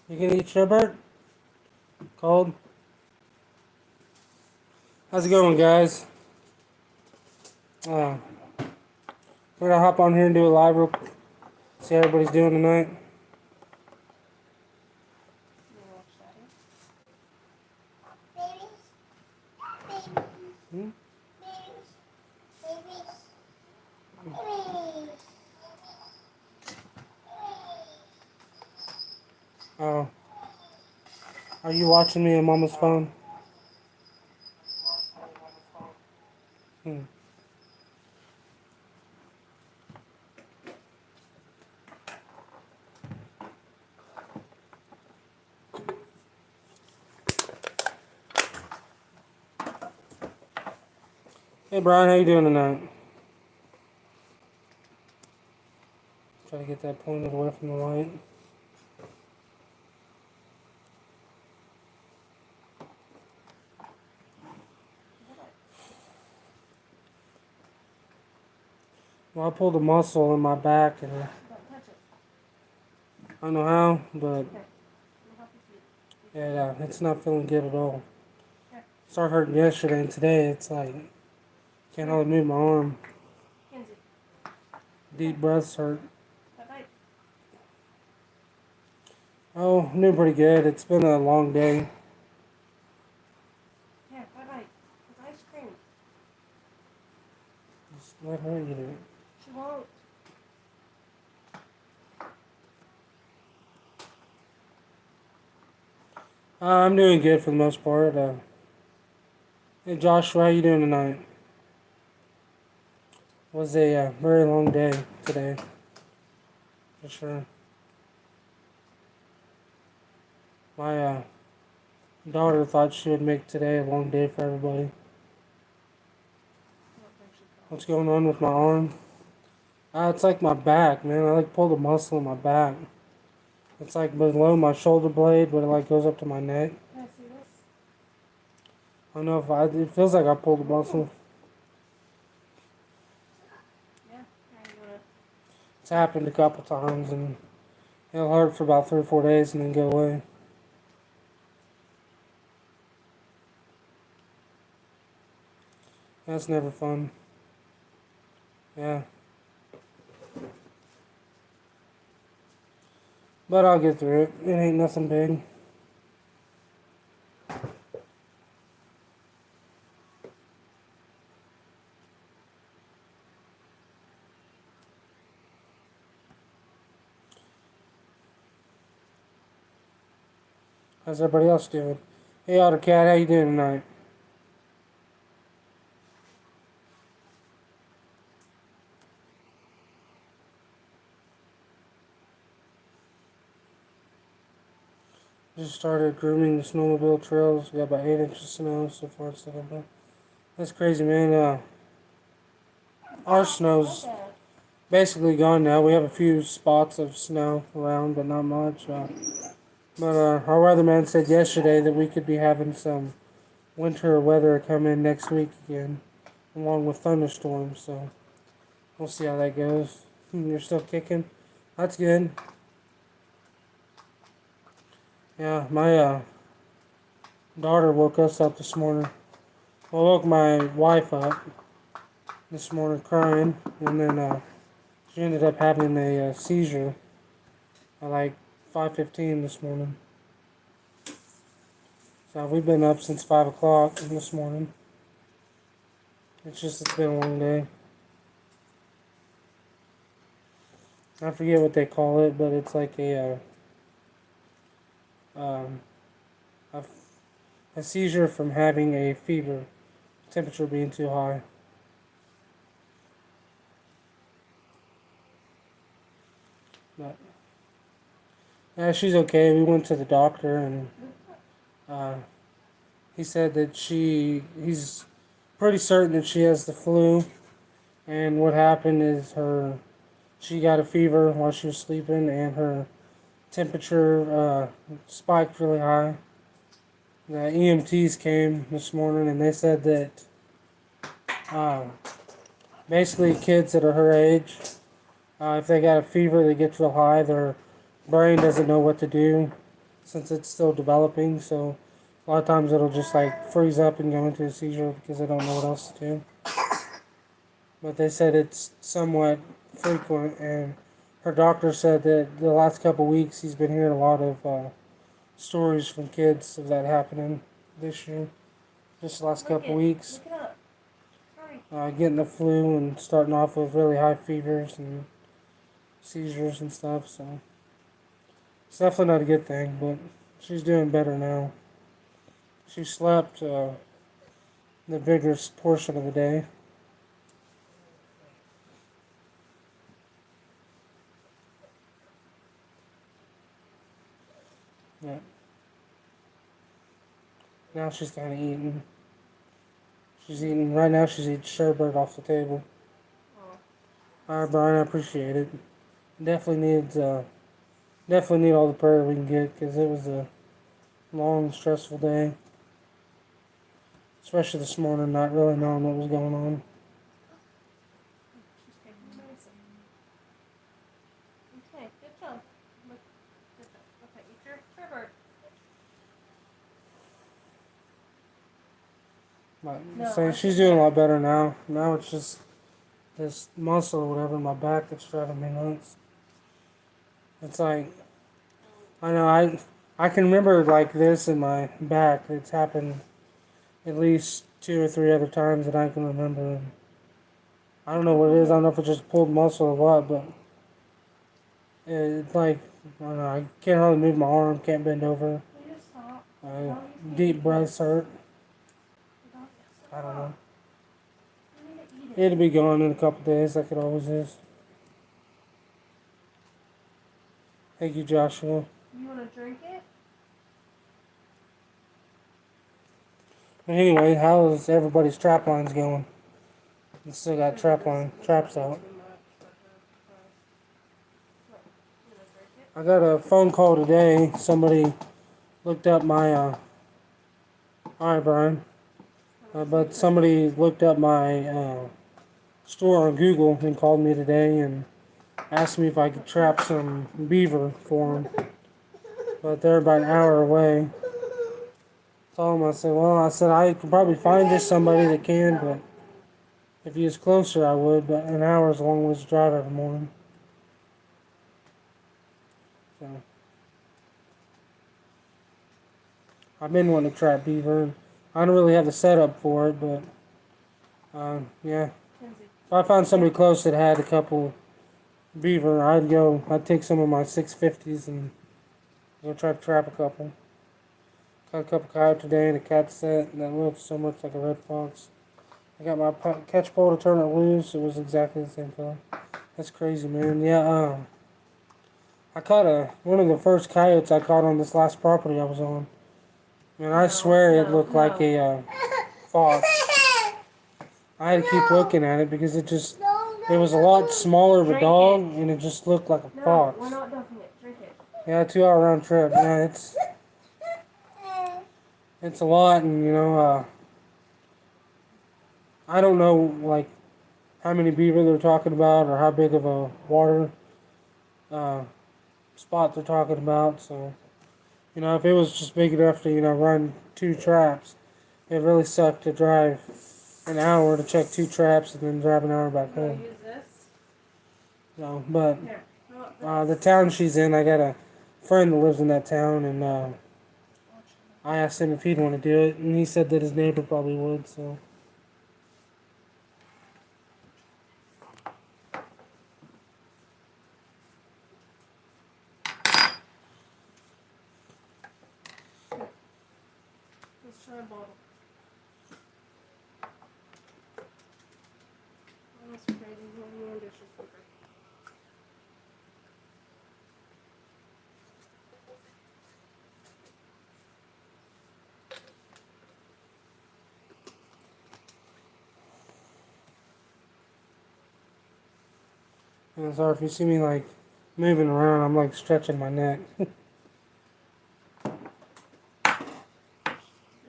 You gonna eat sherbet? Cold? How's it going, guys? We're gonna hop on here and do a live real quick. See how everybody's doing tonight. Hmm? Oh. Are you watching me on Mama's phone? Hmm. Hey Brian, how you doing tonight? Try to get that pointed away from the light. Well, I pulled a muscle in my back and I don't know how, but it's not feeling good at all. Started hurting yesterday and today it's like can't hardly move my arm. Deep breaths hurt. Oh, I'm doing pretty good. It's been a long day. Yeah, bye-bye. It's ice cream. Just let her eat it. She won't. I'm doing good for the most part. Hey Joshua, how you doing tonight? It was a very long day today, for sure. My daughter thought she would make today a long day for everybody. What's going on with my arm? It's like my back, man. I like pulled a muscle in my back. It's like below my shoulder blade, but it like goes up to my neck. Can I see this? I don't know if it feels like I pulled a muscle. Yeah. It's happened a couple times and it'll hurt for about 3 or 4 days and then go away. That's never fun. Yeah. But I'll get through it. It ain't nothing big. How's everybody else doing? Hey, AutoCAD, how you doing tonight? Just started grooming the snowmobile trails. We got about 8 inches of snow so far. That's crazy, man. Our snow's basically gone now. We have a few spots of snow around, but not much. But our weatherman said yesterday that we could be having some winter weather come in next week again, along with thunderstorms. So we'll see how that goes. You're still kicking? That's good. Yeah, my daughter woke us up this morning. Well, woke my wife up this morning crying, and then she ended up having a seizure at like 5:15 this morning. So we've been up since 5 o'clock this morning. It's been a long day. I forget what they call it, but it's like um, a, a seizure from having a fever, temperature being too high. But yeah, she's okay. We went to the doctor and uh, he said that he's pretty certain that she has the flu. And what happened is she got a fever while she was sleeping and her temperature spiked really high. The EMTs came this morning and they said that uh, basically kids that are her age, if they got a fever that gets real high, their brain doesn't know what to do. since it's still developing. So a lot of times it'll just like freeze up and go into a seizure because they don't know what else to do. But they said it's somewhat frequent, and her doctor said that the last couple weeks he's been hearing a lot of stories from kids of that happening this year. Just the last couple weeks, Look it up. Sorry. getting the flu and starting off with really high fevers and seizures and stuff. So it's definitely not a good thing, but she's doing better now. She slept the bigger portion of the day. Yeah. Now she's kind of eating. She's eating right now. She's eating sherbet off the table. Oh. All right, Brian, I appreciate it. Definitely needs definitely need all the prayer we can get because it was a long, stressful day. Especially this morning, not really knowing what was going on. She's taking medicine. Okay, good job. Look, good job. Okay, eat your sherbet. But No, saying I she's think- doing a lot better now. Now it's just this muscle or whatever in my back that's driving me nuts. It's like I know I can remember like this in my back. It's happened at least 2 or 3 other times that I can remember. I don't know what it is. I don't know if it's just pulled muscle or what, but it's like I don't know. I can't really move my arm. Can't bend over. Will you stop? Deep breaths hurt. Don't I don't know. You need to eat it. It'll be gone in a couple days, like it always is. Thank you, Joshua. You want to drink it? But anyway, how's everybody's trap lines going? You still got traps out. I got a phone call today. Somebody looked up my. Alright, Brian. But somebody looked up my store on Google and called me today and asked me if I could trap some beaver for them. But they're about an hour away. Told him, I said I could probably find just somebody that can, but if he was closer, I would. But an hour is a long ways to drive every morning. So I've been wanting to trap beaver. I don't really have the setup for it, but yeah. Kenzie. If I found somebody close that had a couple beaver, I'd take some of my 650s and go try to trap a couple. Caught a couple coyote today and a cat set that looked so much like a red fox. I got my catch pole to turn it loose. It was exactly the same color. That's crazy, man. Yeah, I caught one of the first coyotes I caught on this last property I was on. And I swear it looked like a fox. I had to keep looking at it because it was a lot smaller of a dog and it just looked like a No, fox. we're not dumping it. Drink it. Yeah, 2 hour round trip. Yeah, it's a lot, and I don't know like how many beaver they're talking about or how big of a water spot they're talking about. So, if it was just big enough to run 2 traps, it really sucked to drive an hour to check 2 traps and then drive an hour back You want home. to use this? So, but Here. How about the this? town she's in, I got a friend that lives in that town, and I asked him if he'd want to do it, and he said that his neighbor probably would. So. Let's try a bottle. Oh, that's crazy. One more dishes paper. And sorry if you see me like moving around, I'm like stretching my neck. Does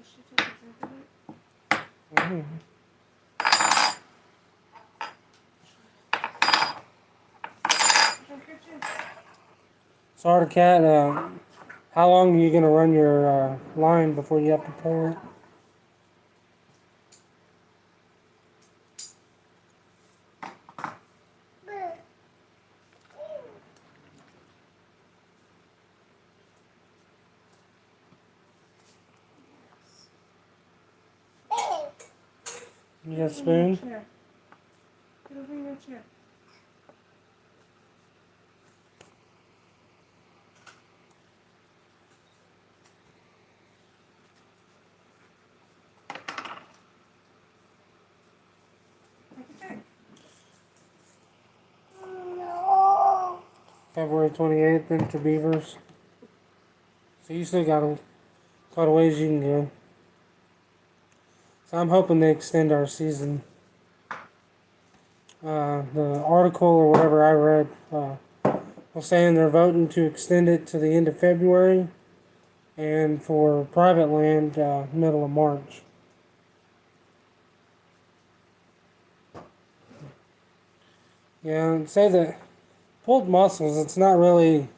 she take a drink of it? Mhm. Drink your juice. Sorry, cat. How long are you gonna run your line before you have to pull it? You got a spoon? Chair. Get over in your chair. Take a check. February 28th into Beavers. So you still got quite a ways you can go. So I'm hoping they extend our season. The article or whatever I read was saying they're voting to extend it to the end of February, and for private land, middle of March. Yeah, and say that pulled muscles, it's not really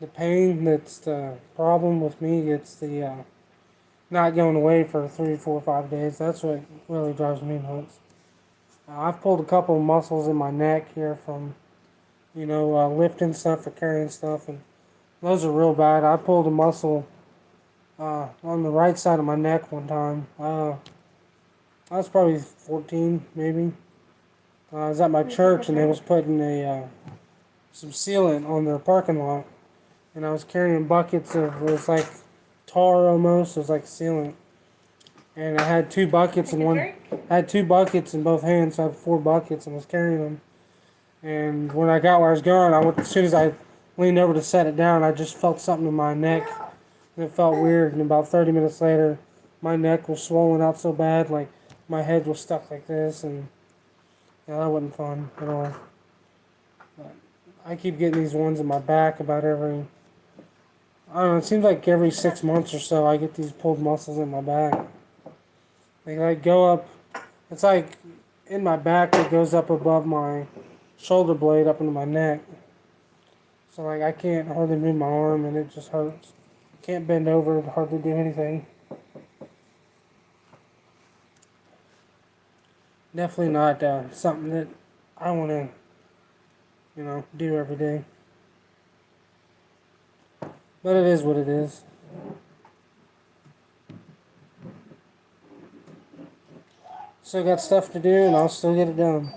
the pain that's the problem with me. It's the not going away for 3, 4, 5 days. That's what really drives me nuts. I've pulled a couple of muscles in my neck here from, lifting stuff or carrying stuff, and those are real bad. I pulled a muscle on the right side of my neck one time. I was probably 14, maybe. I was at my church and they was putting some sealant on their parking lot, and I was carrying buckets of, it was like tar almost. It was like sealant, and I had two buckets in one. I had two buckets in both hands. So I had 4 buckets and was carrying them. And when I got where I was going, as soon as I leaned over to set it down, I just felt something in my neck, and it felt weird. And about 30 minutes later, my neck was swollen out so bad, like my head was stuck like this, and yeah, that wasn't fun at all. But I keep getting these ones in my back about every. I don't know. It seems like every 6 months or so, I get these pulled muscles in my back. They like go up. It's like in my back. It goes up above my shoulder blade up into my neck. So like I can't hardly move my arm, and it just hurts. Can't bend over, hardly do anything. Definitely not something that I want to, do every day. But it is what it is. Still got stuff to do, and I'll still get it done.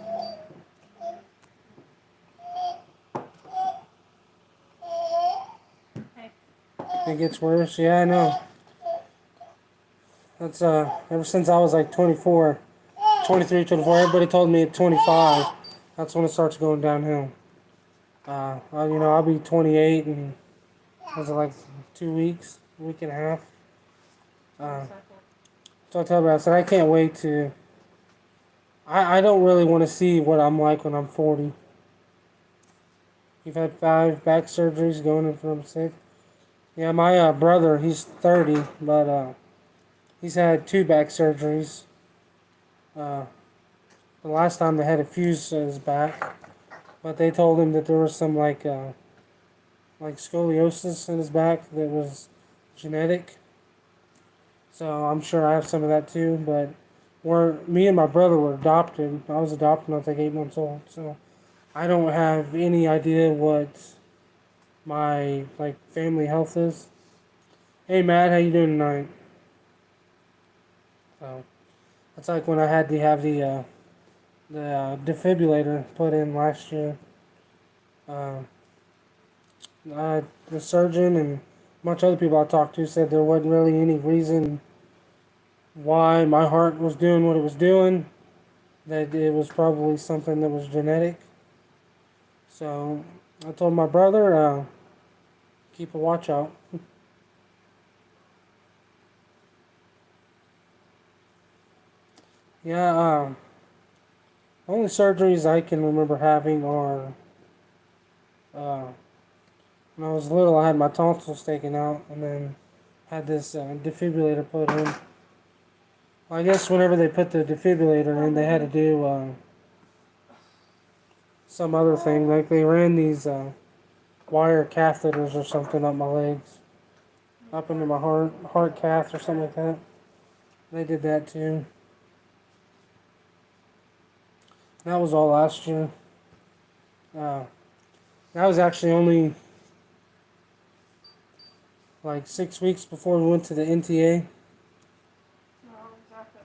Hey. It gets worse. Yeah, I know. That's ever since I was like 24, 23, 24. Everybody told me at 25, that's when it starts going downhill. I'll be 28 in was it like 2 weeks, a week and a half. So I tell you, I said I can't wait to. I don't really want to see what I'm like when I'm 40. You've had 5 back surgeries going in from 6. Yeah, my brother, he's 30, but he's had 2 back surgeries. The last time they had a fuse his back, but they told him that there was some like scoliosis in his back that was genetic. So I'm sure I have some of that too. But me and my brother were adopted. I was adopted when I was like 8 months old. So I don't have any idea what my family health is. Hey Matt, how you doing tonight? So it's like when I had to have the defibrillator put in last year. The surgeon and a bunch of other people I talked to said there wasn't really any reason why my heart was doing what it was doing. That it was probably something that was genetic. So I told my brother, keep a watch out. Yeah, only surgeries I can remember having are, when I was little, I had my tonsils taken out, and then had this defibrillator put in. Well, I guess whenever they put the defibrillator in, they had to do some other thing. Like they ran these wire catheters or something up my legs. up into my heart cath or something like that. They did that too. That was all last year. Uh, that was actually only like 6 weeks before we went to the NTA. No, exactly.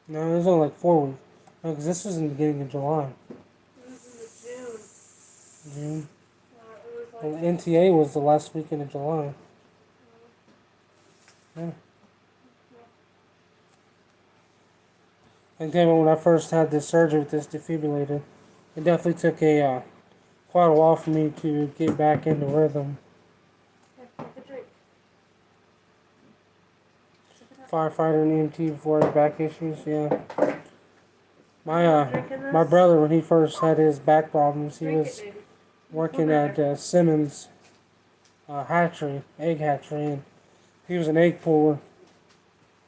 No, it was only like 4 weeks. No, because this was in the beginning of July. It was in the June. June. It was Well, like. the NTA was the last weekend of July. Yeah. And then when I first had this surgery with this defibrillator, it definitely took quite a while for me to get back into rhythm. Take a drink. Sip it up. Firefighter and EMT before the back issues, yeah. Drinking My this? brother, when he first had his back problems, he Drink was it, baby. working at Simmons egg hatchery, and he was an egg puller.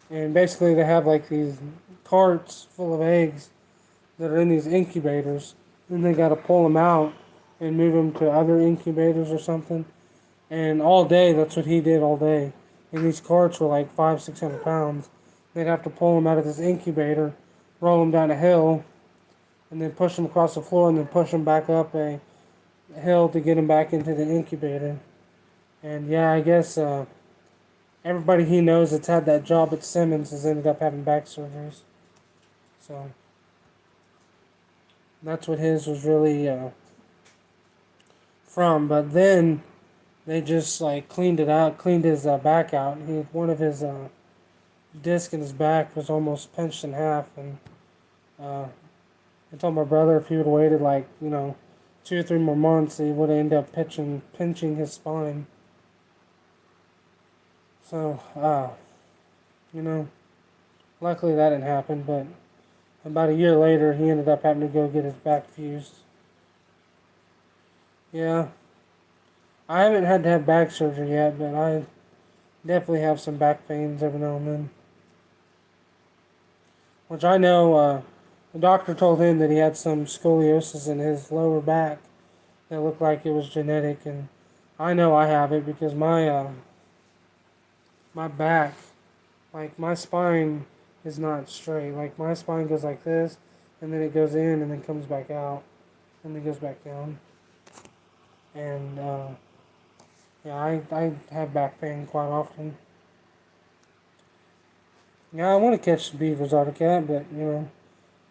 And basically, they have like these carts full of eggs that are in these incubators, and they got to pull them out and move them to other incubators or something. And all day, that's what he did all day. And these carts were like 500-600 pounds. They'd have to pull them out of this incubator, roll them down a hill, and then push them across the floor, and then push them back up a hill to get them back into the incubator. And yeah, I guess everybody he knows that's had that job at Simmons has ended up having back surgeries. So that's what his was really from. But then they just like cleaned it out, cleaned his back out. One of his disc in his back was almost pinched in half, and I told my brother if he would have waited like 2 or 3 more months, he would have ended up pinching his spine. So luckily that didn't happen. But about a year later, he ended up having to go get his back fused. Yeah, I haven't had to have back surgery yet, but I definitely have some back pains every now and then. Which I know the doctor told him that he had some scoliosis in his lower back that looked like it was genetic, and I know I have it because my back, like my spine, is not straight. Like my spine goes like this, and then it goes in, and then comes back out, and then goes back down. And yeah, I have back pain quite often. Yeah, I want to catch the beavers out of cat, but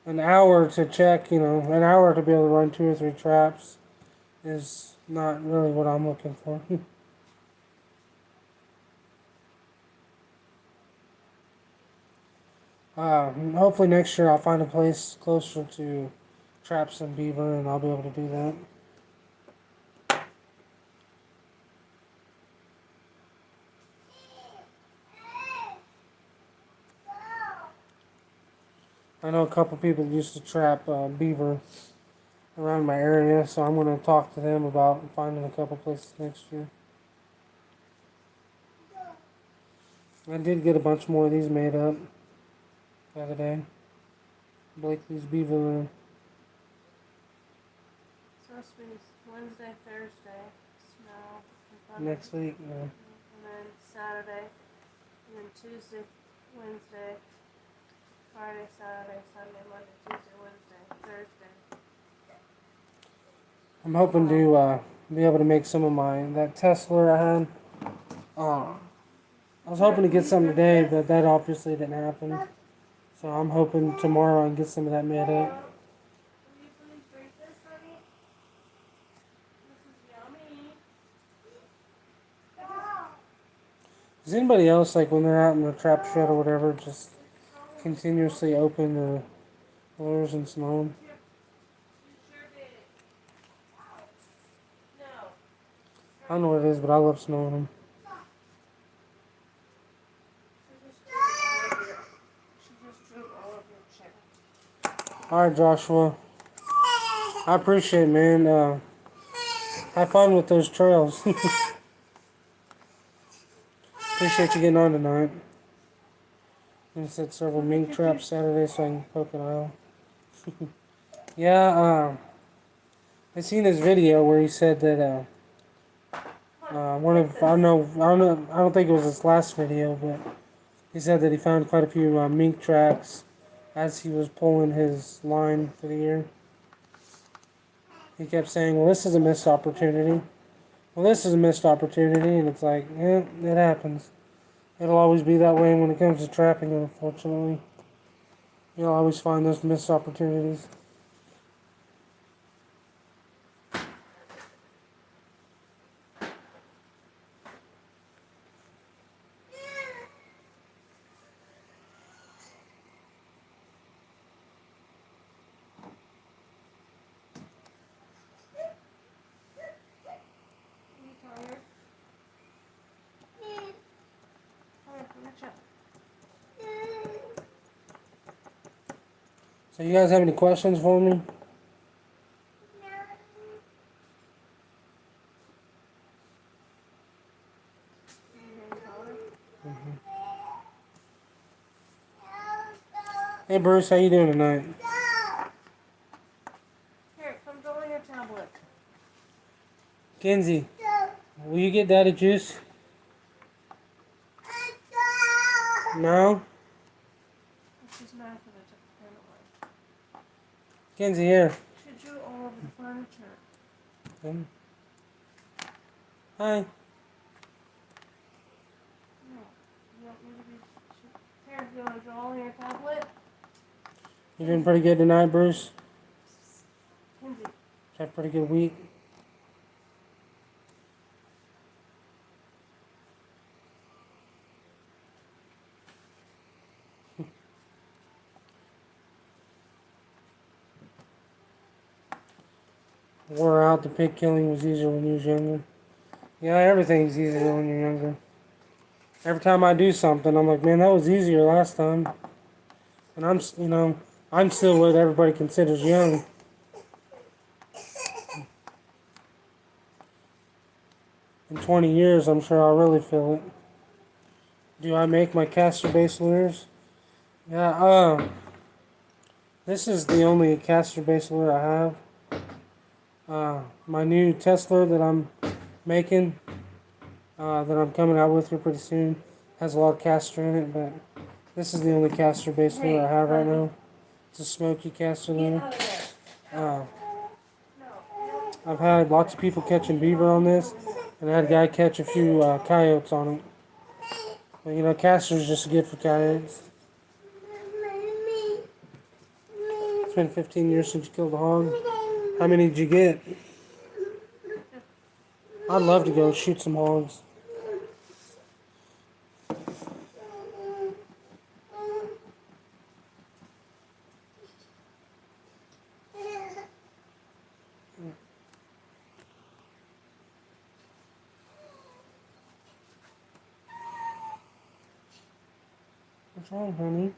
an hour to check, an hour to be able to run 2 or 3 traps is not really what I'm looking for. Hopefully next year I'll find a place closer to trap some beaver, and I'll be able to do that. I know a couple people used to trap beaver around my area, so I'm going to talk to them about finding a couple places next year. I did get a bunch more of these made up the other day. Blakely's beaver. Supposed to be Wednesday, Thursday, snow, and thunder. Next week. Yeah. And then Saturday, and then Tuesday, Wednesday, Friday, Saturday, Sunday, Monday, Tuesday, Wednesday, Thursday. I'm hoping to be able to make some of that Tesla I had. I was hoping to get some today, but that obviously didn't happen. So I'm hoping tomorrow I can get some of that made up. Will you please drink this, honey? This is yummy. Does anybody else, like when they're out in the trap shed or whatever, just continuously open the lures and snow them? You sure did. No. I don't know what it is, but I love snowing them. She just drew all of your check. Alright, Joshua. I appreciate it, man. Have fun with those trails. Appreciate you getting on tonight. I set several mink traps Saturday so I can poke an owl. Yeah, I seen this video where he said that one of I don't think it was his last video, but he said that he found quite a few mink tracks as he was pulling his line for the year. He kept saying, "Well, this is a missed opportunity. Well, this is a missed opportunity," and it's like, yeah, it happens. It'll always be that way when it comes to trapping, unfortunately. You'll always find those missed opportunities. You tired? Come here, reach up. So you guys have any questions for me? Hey Bruce, how you doing tonight? Here, come go on your tablet. Kenzie, will you get Daddy juice? No? She's mad for the pen away. Kenzie, here. She drew all over the furniture. Hi. No, you don't need to be. Here, you want to draw on your tablet? You doing pretty good tonight, Bruce? Kenzie. Had a pretty good week. Wore out. The pig killing was easier when you was younger. Yeah, everything's easier when you're younger. Every time I do something, I'm like, man, that was easier last time. And I'm still what everybody considers young. In 20 years, I'm sure I'll really feel it. Do I make my caster-based lures? Yeah, this is the only caster-based lure I have. My new Tesla that I'm making, that I'm coming out with here pretty soon, has a lot of caster in it, but this is the only caster-based lure I have right now. It's a smoky caster lure. I've had lots of people catching beaver on this, and I had a guy catch a few coyotes on it. But, you know, caster's just good for coyotes. It's been 15 years since you killed a hog. How many did you get? I'd love to go shoot some hogs. What's wrong, honey?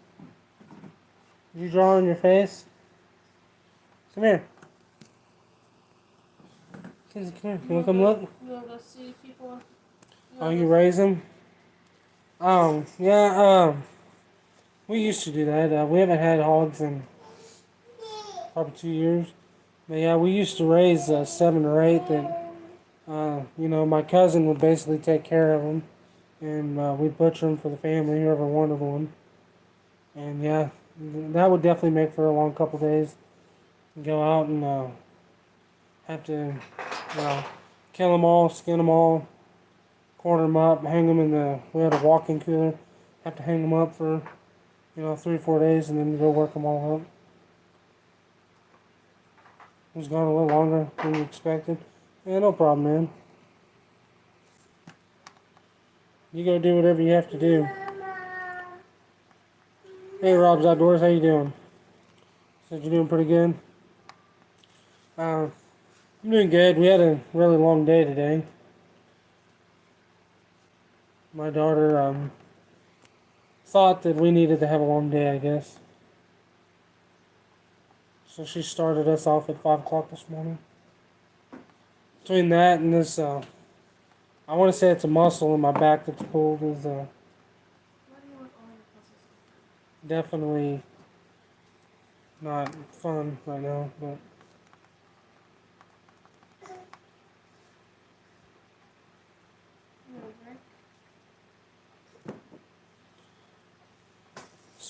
Did you draw on your face? Come here. Kenzie, come here. You want to come look? You want to go see people? Oh, you raise them? Yeah, we used to do that. We haven't had hogs in probably 2 years. But yeah, we used to raise 7 or 8 that, you know, my cousin would basically take care of them. And we'd butcher them for the family, whoever wanted one. And yeah, that would definitely make for a long couple days. Go out and have to, kill them all, skin them all, quarter them up, hang them in the. We had a walk-in cooler. Have to hang them up for, 3 or 4 days, and then go work them all up. It was gone a little longer than we expected. Yeah, no problem, man. You go do whatever you have to do. Hey, Rob's Outdoors, how you doing? Said you're doing pretty good. I'm doing good. We had a really long day today. My daughter thought that we needed to have a long day, I guess. So she started us off at 5 o'clock this morning. Between that and this, I want to say it's a muscle in my back that's pulled, is Why do you want all your puzzles? definitely not fun right now. But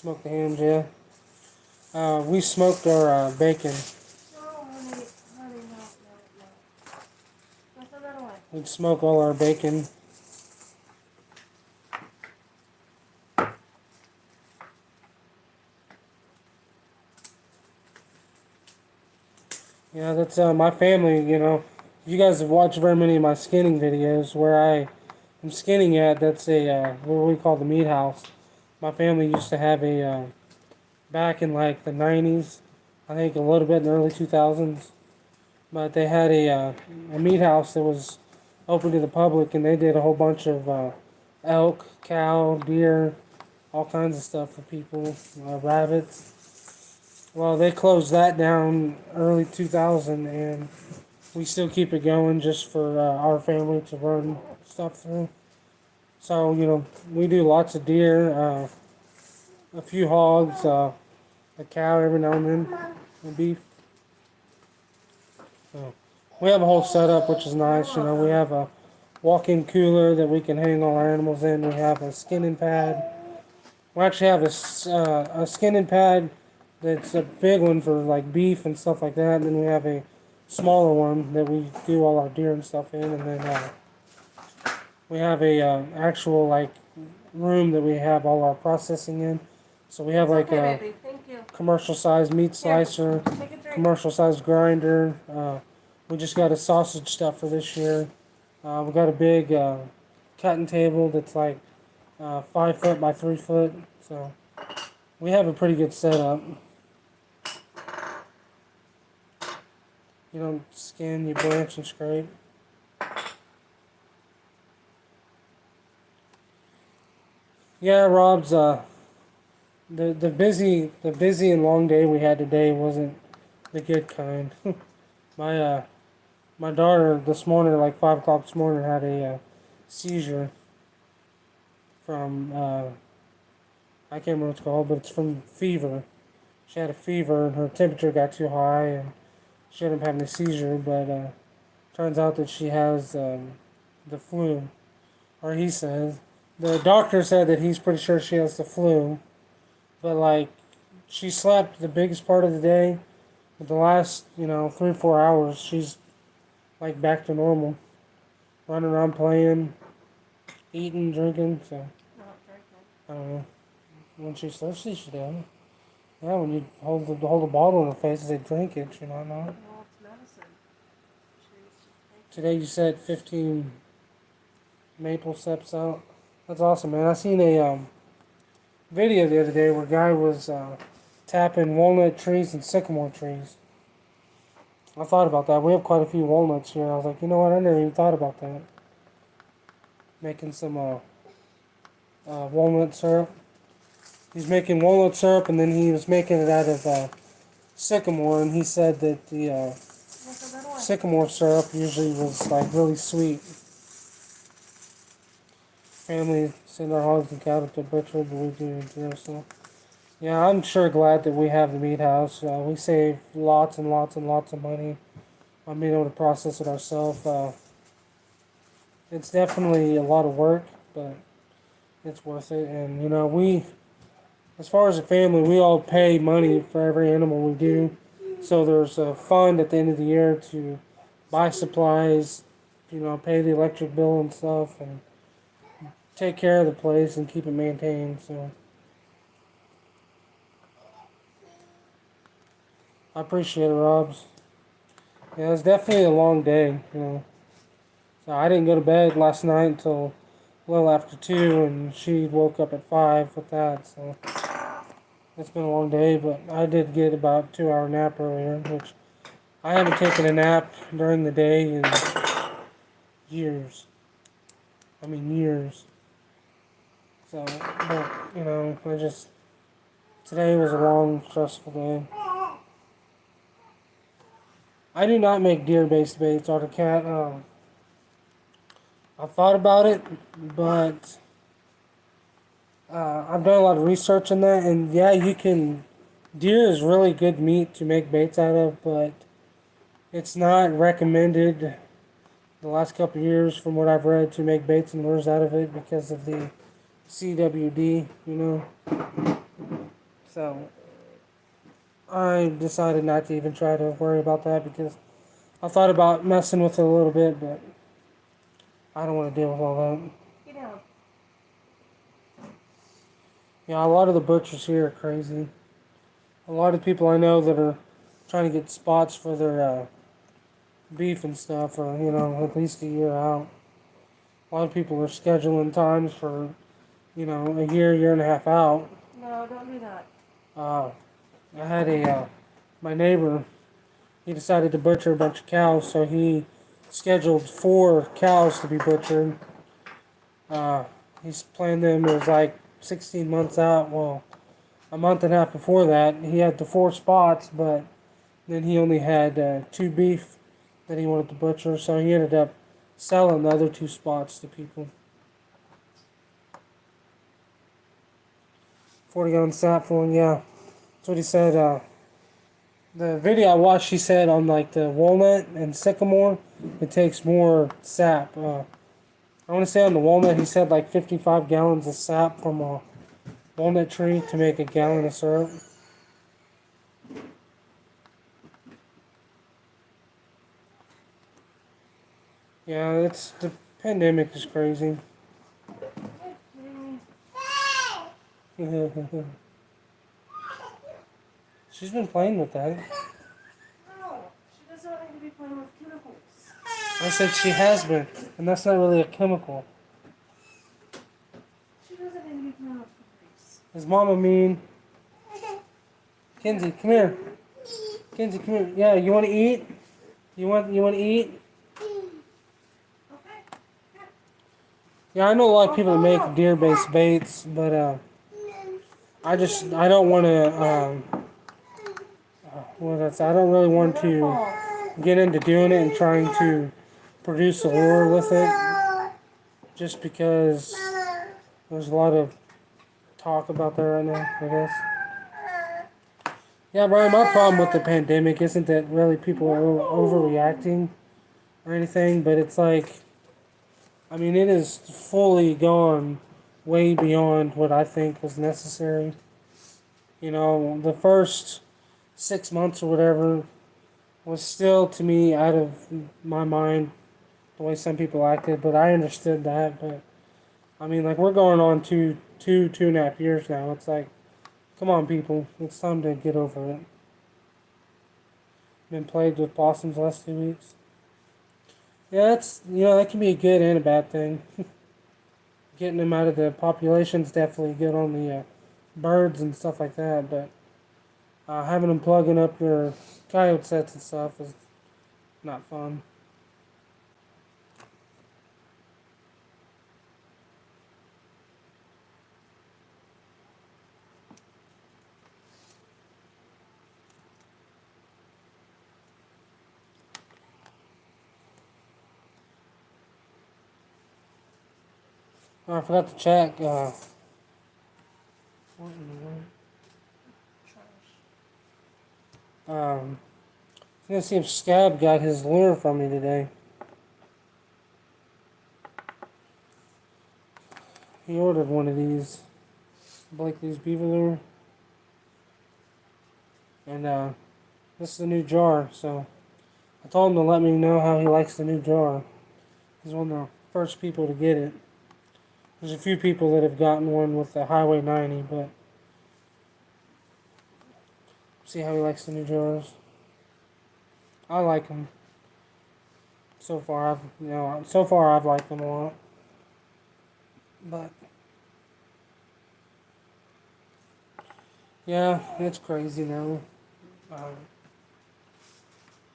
Smoke the hams, yeah. We smoked our bacon. No, honey, honey, no, no, no. Go throw that away. We'd smoke all our bacon. Yeah, that's my family, you know. You guys have watched very many of my skinning videos where I am skinning at. That's what we call the meat house. My family used to have back in like the 90s, I think a little bit in the early 2000s, but they had a meat house that was open to the public, and they did a whole bunch of elk, cow, deer, all kinds of stuff for people, rabbits. Well, they closed that down early 2000, and we still keep it going just for our family to run stuff through. So, you know, we do lots of deer, a few hogs, a cow every now and then, and beef. So, we have a whole setup, which is nice. You know, we have a walk-in cooler that we can hang all our animals in. We have a skinning pad. We actually have a skinning pad that's a big one for like beef and stuff like that. And then we have a smaller one that we do all our deer and stuff in. And then we have a actual like room that we have all our processing in. So we have It's like okay, a baby. Thank you. commercial sized meat slicer, Take a drink. commercial sized grinder. We just got a sausage stuffer this year. We got a big cutting table that's like 5 foot by 3 foot. So we have a pretty good setup. You don't skin, you blanch and scrape. Yeah, Rob's the busy and long day we had today wasn't the good kind. my my daughter this morning, like 5 o'clock this morning, had a seizure from I can't remember what it's called, but it's from fever. She had a fever and her temperature got too high and she ended up having a seizure. But turns out that she has the flu, or he says. The doctor said that he's pretty sure she has the flu, but like she slept the biggest part of the day. But the last 3 or 4 hours, she's like back to normal, running around playing, eating, drinking. So Not drinking. I don't know. When she's thirsty, she does. Yeah, when you hold the bottle in her face and say drink it, you know. Well, it's medicine. She's Today you said 15 maple steps out. That's awesome, man. I seen a video the other day where a guy was tapping walnut trees and sycamore trees. I thought about that. We have quite a few walnuts here. I was like, you know what? I never even thought about that. Making some walnut syrup. He's making walnut syrup, and then he was making it out of sycamore, and he said that the sycamore syrup usually was like really sweet. Family send our hogs and cattle to butcher, but we do deer. So yeah, I'm sure glad that we have the meat house. We save lots and lots and lots of money on being able to process it ourselves. It's definitely a lot of work, but it's worth it. And you know, as far as a family, we all pay money for every animal we do. So there's a fund at the end of the year to buy supplies, pay the electric bill and stuff, and take care of the place and keep it maintained. So I appreciate it, Robs. Yeah, it was definitely a long day. So I didn't go to bed last night until a little after 2, and she woke up at 5 with that. So it's been a long day, but I did get about a 2-hour nap earlier, which I haven't taken a nap during the day in years. I mean, years. So, but, today was a long, stressful day. I do not make deer-based baits, Arctic Cat. I thought about it, but I've done a lot of research on that, and yeah, deer is really good meat to make baits out of, but it's not recommended the last couple of years, from what I've read, to make baits and lures out of it because of the CWD, So I decided not to even try to worry about that because I thought about messing with it a little bit, but I don't want to deal with all that. Get down. Yeah, a lot of the butchers here are crazy. A lot of people I know that are trying to get spots for their beef and stuff are, at least a year out. A lot of people are scheduling times for, a year and a half out. No, don't do that. Uh, I had my neighbor, he decided to butcher a bunch of cows, so he scheduled 4 cows to be butchered. Uh, he's planned them as like 16 months out. Well, a month and a half before that, he had the 4 spots, but then he only had 2 beef that he wanted to butcher, so he ended up selling the other 2 spots to people. 40-gallon sap for one, yeah. That's what he said. The video I watched, he said on like the walnut and sycamore, it takes more sap. I want to say on the walnut, he said like 55 gallons of sap from a walnut tree to make a gallon of syrup. Yeah, the pandemic is crazy. She's been playing with that. No, she does not need to be playing with chemicals. I said she has been, and that's not really a chemical. She doesn't need to be playing with Febreze. Is Mama mean? Kenzie, come here. Kenzie, come here. Yeah, you want to eat? You want to eat? Okay. Yeah, I know a lot of people that make deer-based baits, but I don't want to. I don't really want to get into doing it and trying to produce a lure with it, just because there's a lot of talk about that right now, I guess. Yeah, Brian, my problem with the pandemic isn't that really people are overreacting or anything, but it's like, I mean, it is fully gone way beyond what I think was necessary. The first 6 months or whatever was still, to me, out of my mind the way some people acted, but I understood that. But I mean, like, we're going on two and a half years now. It's like, come on, people, it's time to get over it. Been plagued with possums the last 2 weeks. Yeah, that can be a good and a bad thing. Getting them out of the population's definitely good on the birds and stuff like that, but having them plugging up your coyote sets and stuff is not fun. Oh, I forgot to check. What in the world? I'm gonna see if Scab got his lure from me today. He ordered one of these, Blakely's Beaver Lure, and this is the new jar. So I told him to let me know how he likes the new jar. He's one of the first people to get it. There's a few people that have gotten one with the Highway 90, but see how he likes the new jars. I like them. So far, I've liked them a lot. But yeah, it's crazy now.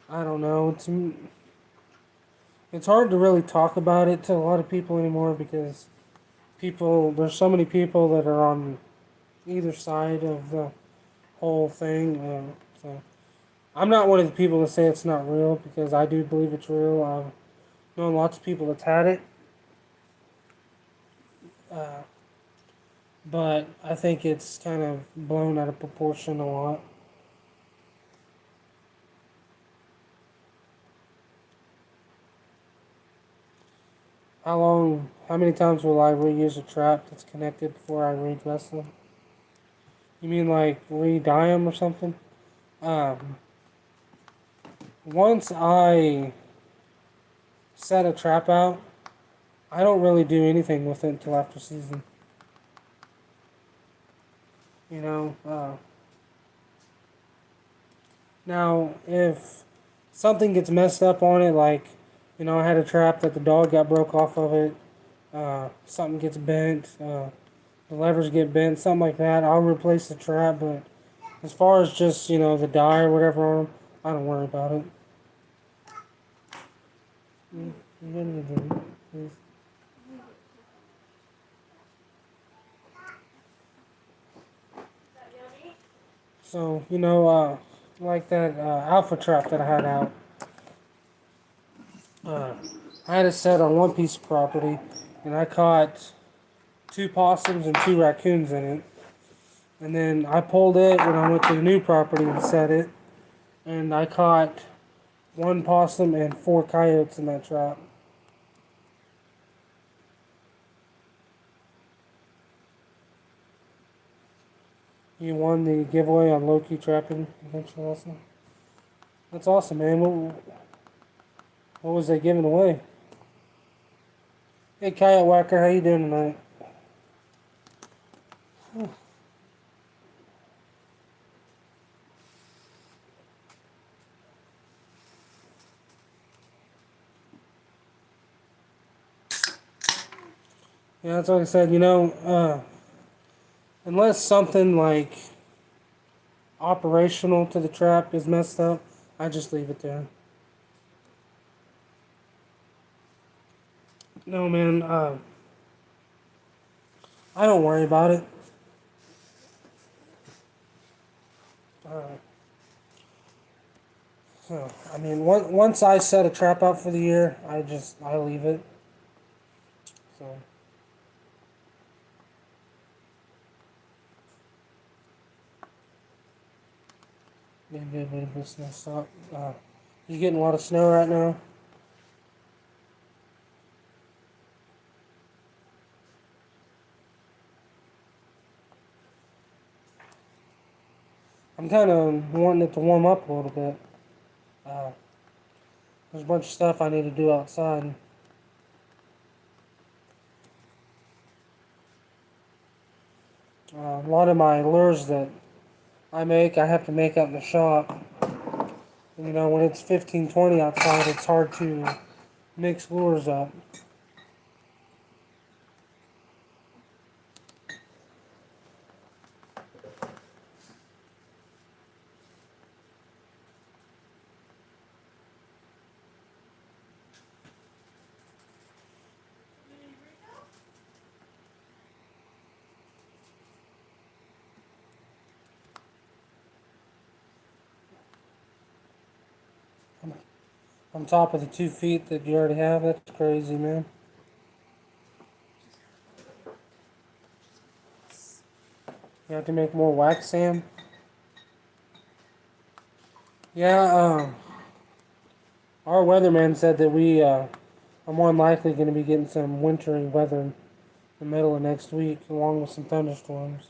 I don't know. It's hard to really talk about it to a lot of people anymore because there's so many people that are on either side of the whole thing. So I'm not one of the people that say it's not real because I do believe it's real. I've known lots of people that's had it. But I think it's kind of blown out of proportion a lot. How many times will I reuse a trap that's connected before I redress them? You mean like re-dye them or something? Um, Once I set a trap out, I don't really do anything with it until after season. You know, now if something gets messed up on it, like, I had a trap that the dog got broke off of it, something gets bent, the levers get bent, something like that, I'll replace the trap. But as far as just, the dye or whatever on them, I don't worry about it. You get me a drink, please. So, like that alpha trap that I had out, uh, I had it set on one piece of property, and I caught two possums and two raccoons in it. And then I pulled it when I went to the new property and set it, and I caught one possum and four coyotes in that trap. You won the giveaway on low key trapping adventure lesson. That's awesome, man. What was they giving away? Hey, Coyote Whacker, how you doing tonight? Yeah, that's what I said. Unless something like operational to the trap is messed up, I just leave it there. No, man. I don't worry about it. Uh, so, I mean, once I set a trap out for the year, I leave it. So, be a good way to put snow stop. You getting a lot of snow right now? I'm kind of wanting it to warm up a little bit. Uh, there's a bunch of stuff I need to do outside. A lot of my lures that I have to make out in the shop. When it's 15, 20 outside, it's hard to mix lures up. On top of the 2 feet that you already have, that's crazy, man. You have to make more wax sand. Yeah, our weatherman said that we are more than likely going to be getting some wintry weather in the middle of next week, along with some thunderstorms.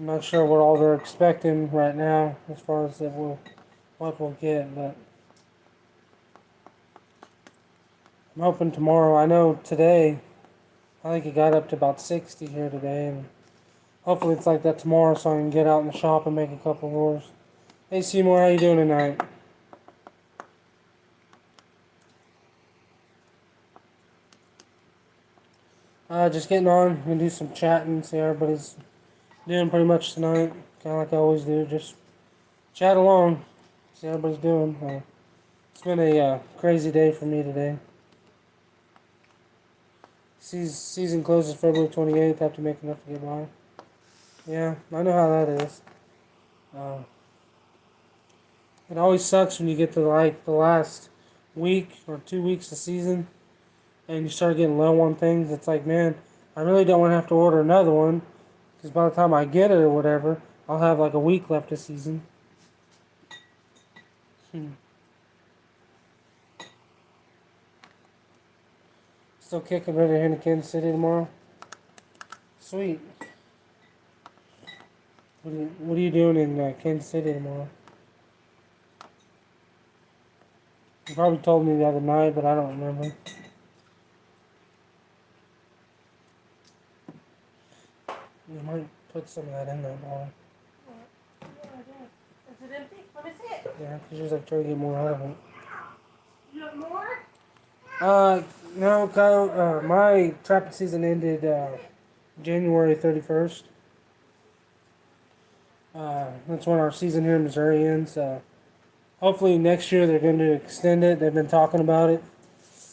I'm not sure what all they're expecting right now as far as what we'll get, but I'm hoping tomorrow. I know today, I think it got up to about 60 here today, and hopefully it's like that tomorrow so I can get out in the shop and make a couple lures. Hey Seymour, how you doing tonight? Just getting on. Gonna do some chatting, see how everybody's doing pretty much tonight. Kind of like I always do, just chat along, see how everybody's doing. It's been a crazy day for me today. Season closes February 28th. Have to make enough to get by. Yeah, I know how that is. Uh, it always sucks when you get to like the last week or 2 weeks of season and you start getting low on things. It's like, man, I really don't want to have to order another one because by the time I get it or whatever, I'll have like a week left of season. Still kicking, ready to head to Kansas City tomorrow. Sweet. What are you doing in Kansas City tomorrow? You probably told me the other night, but I don't remember. You might put some of that in there, Molly. Yeah, I did. Is it empty? Let me see it. Yeah, because you're like trying to get more out of it. You want more? No, Kyle, my trapping season ended January 31st. That's when our season here in Missouri ends. Hopefully next year they're going to extend it. They've been talking about it.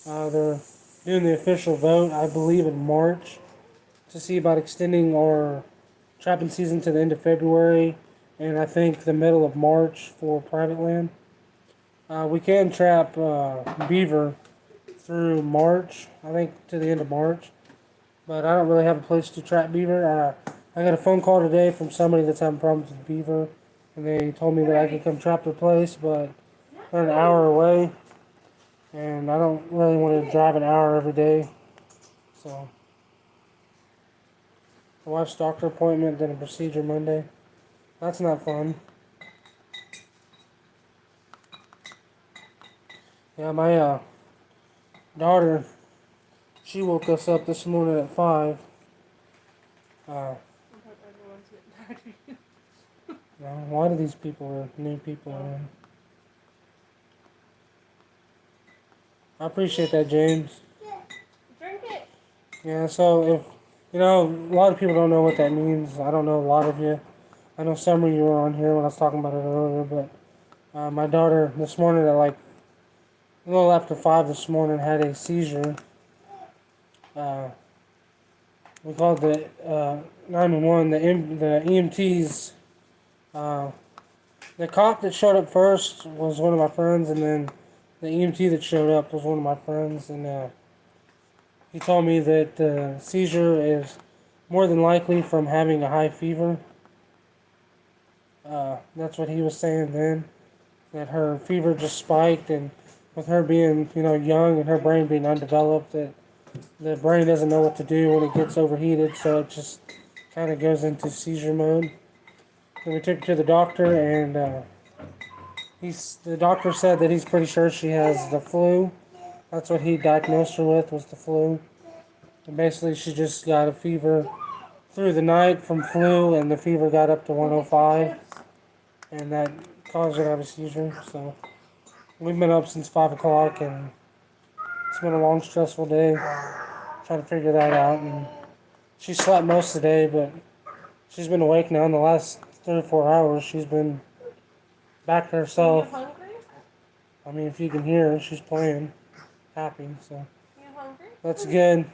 They're doing the official vote, I believe, in March to see about extending our trapping season to the end of February and I think the middle of March for private land. We can trap beaver through March, I think to the end of March, but I don't really have a place to trap beaver. I got a phone call today from somebody that's having problems with beaver, and they told me that I could come trap their place, but they're an hour away, and I don't really want to drive an hour every day, so. My wife's doctor appointment, then a procedure Monday. That's not fun. Yeah, my daughter, she woke us up this morning at 5. I thought everyone's getting tired of you. A lot of these people are new people. Man. I appreciate that, James. Drink it. Yeah, so if, a lot of people don't know what that means. I don't know a lot of you. I know some of you were on here when I was talking about it earlier, but my daughter this morning at like a little after 5 this morning had a seizure. We called the 911. The EMTs. The cop that showed up first was one of my friends, and then the EMT that showed up was one of my friends, and he told me that the seizure is more than likely from having a high fever. That's what he was saying then, that her fever just spiked, and with her being, young and her brain being undeveloped, that the brain doesn't know what to do when it gets overheated, so it just kind of goes into seizure mode. And we took her to the doctor, and the doctor said that he's pretty sure she has the flu. That's what he diagnosed her with, was the flu. And basically, she just got a fever through the night from flu, and the fever got up to 105, and that caused her to have a seizure. So we've been up since 5 o'clock, and it's been a long, stressful day trying to figure that out. And she slept most of the day, but she's been awake now in the last 3 or 4 hours. She's been back to Are you herself. hungry? I mean, if you can hear her, she's playing, happy. So You hungry? that's good.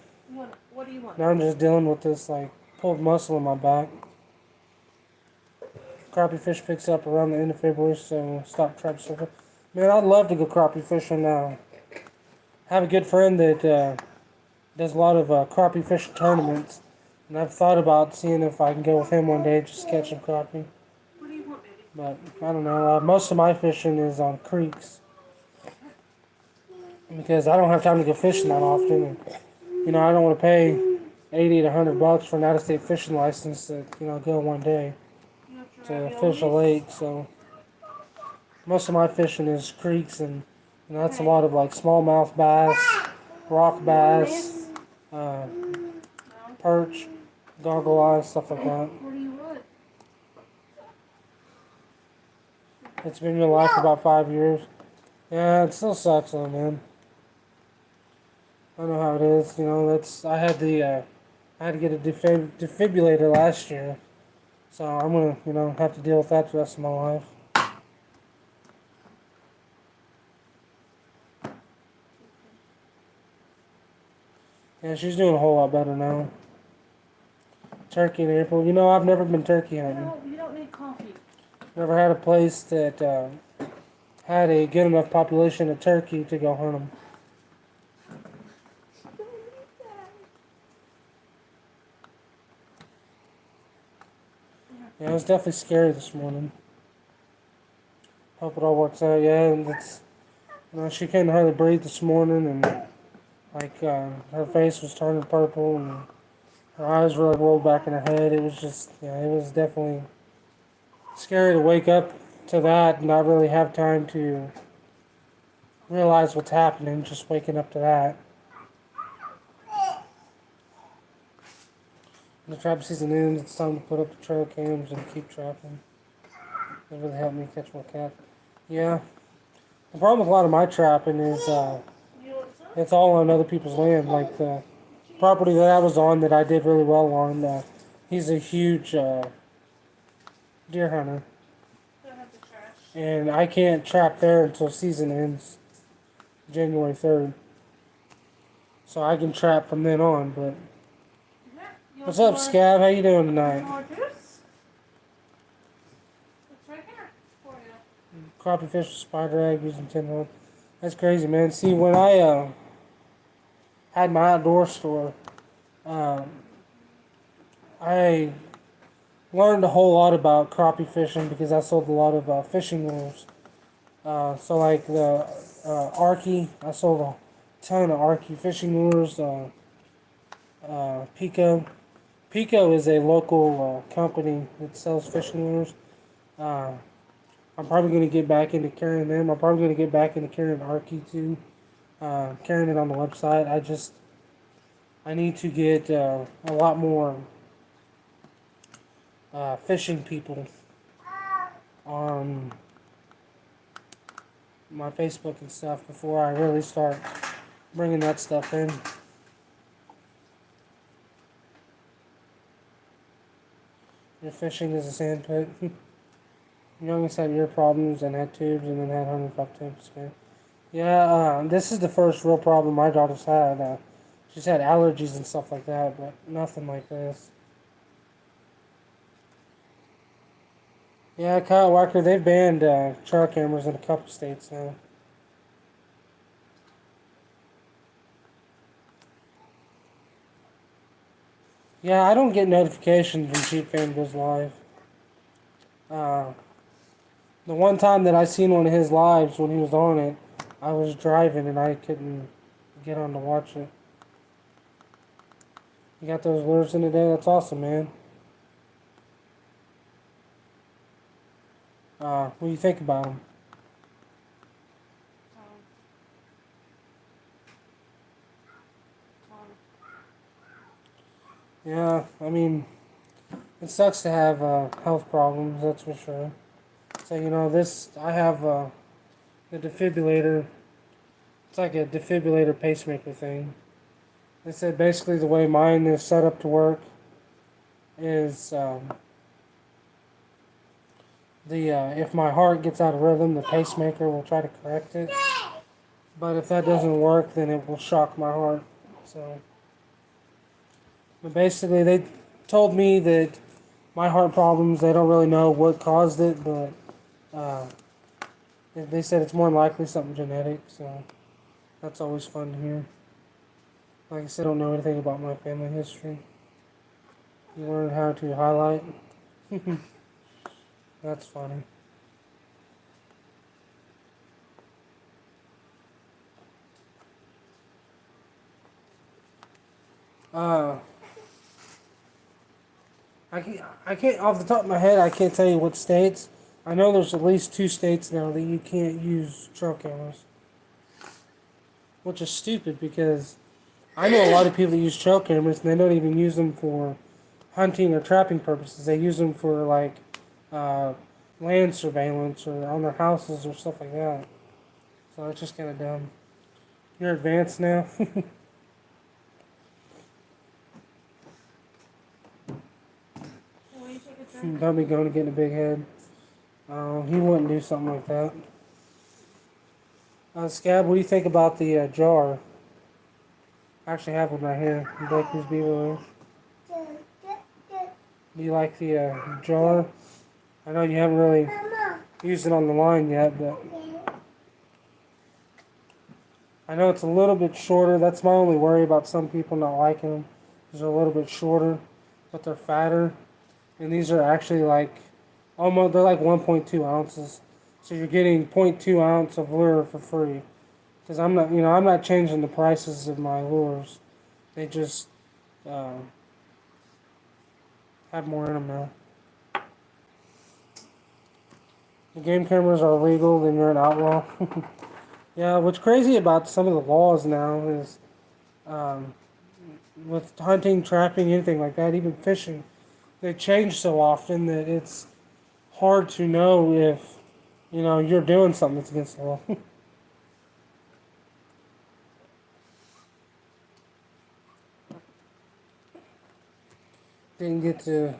What do you want? Now I'm just dealing with this pulled muscle in my back. Crappie fish picks up around the end of February, so stop trap surfing. Man, I'd love to go crappie fishing now. I have a good friend that does a lot of crappie fishing tournaments, and I've thought about seeing if I can go with him one day, just catch some crappie. What do you want, baby? But I don't know. Most of my fishing is on creeks because I don't have time to go fishing that often, and I don't want to pay $80 to $100 for an out-of-state fishing license to go one day You have to fish a raviolis? lake. So most of my fishing is creeks, and that's a lot of smallmouth bass, rock bass, No. perch, goggle eyes, stuff like that. What do you want? It's been your life for about 5 years. Yeah, it still sucks though, man. I know how it is. I had to get a defibrillator last year, so I'm gonna have to deal with that the rest of my life. Yeah, she's doing a whole lot better now. Turkey in April. I've never been turkey hunting. No, you don't need coffee. Never had a place that had a good enough population of turkey to go hunt them. Yeah, it was definitely scary this morning. Hope it all works out. Yeah, and she couldn't hardly breathe this morning, and Like her face was turning purple and her eyes were like rolled back in her head. It was just, yeah, it was definitely scary to wake up to that and not really have time to realize what's happening. Just waking up to that. The trap season ends. It's time to put up the trail cams and keep trapping. It really helped me catch my cat. Yeah. The problem with a lot of my trapping is it's all on other people's land. Like the property that I was on that I did really well on, he's a huge deer hunter. Don't have the trash. And I can't trap there until season ends January 3rd. So I can trap from then on. But You what's want up, some Scab? How you doing more tonight? juice? It's right here for you. Crappie fish with spider egg using tin hole. That's crazy, man. See, when I had my outdoor store, um, I learned a whole lot about crappie fishing because I sold a lot of fishing lures. So like the Arky, I sold a ton of Arky fishing lures. Pico. Pico is a local company that sells fishing lures. Uh, I'm probably going to get back into carrying them. I'm probably going to get back into carrying Arky too. Carrying it on the website. I need to get a lot more fishing people on my Facebook and stuff before I really start bringing that stuff in. Your fishing is a sandpit. Youngest had ear problems and had tubes and then had 105 tubes. Okay. Yeah, this is the first real problem my daughter's had. She's had allergies and stuff like that, but nothing like this. Yeah, Kyle Walker, they've banned trail cameras in a couple states now. Yeah, I don't get notifications when Cheap Fan goes live. Uh, the one time that I seen one of his lives when he was on it, I was driving and I couldn't get on to watch it. You got those lures in today? That's awesome, man. What do you think about them? Yeah, I mean, it sucks to have health problems, that's for sure. So, I have the defibrillator. It's like a defibrillator pacemaker thing. They said basically the way mine is set up to work is if my heart gets out of rhythm, the pacemaker will try to correct it. But if that doesn't work, then it will shock my heart. So, but basically, they told me that my heart problems, they don't really know what caused it, but uh, they said it's more than likely something genetic. So that's always fun to hear. Like I said, I don't know anything about my family history. You learn how to highlight. That's funny. Uh, I can't, off the top of my head, I can't tell you what states. I know there's at least 2 states now that you can't use trail cameras. Which is stupid because I know a lot of people that use trail cameras and they don't even use them for hunting or trapping purposes. They use them for like land surveillance or on their houses or stuff like that. So it's just kind of dumb. You're advanced now. Will you take a drink? Don't be going to get in a big head. He wouldn't do something like that. Scab, what do you think about the jar? I actually have one right here. Baker's Beaver. Do you like the jar? I know you haven't really used it on the line yet, but I know it's a little bit shorter. That's my only worry about some people not liking them. They're a little bit shorter, but they're fatter. And these are actually like almost, they're like 1.2 ounces. So you're getting 0.2 ounce of lure for free. because I'm not changing the prices of my lures. They just uh, have more in them now. The game cameras are illegal, then you're an outlaw. Yeah, what's crazy about some of the laws now is um, with hunting, trapping, anything like that, even fishing, they change so often that it's hard to know if you're doing something that's against the law. Didn't get to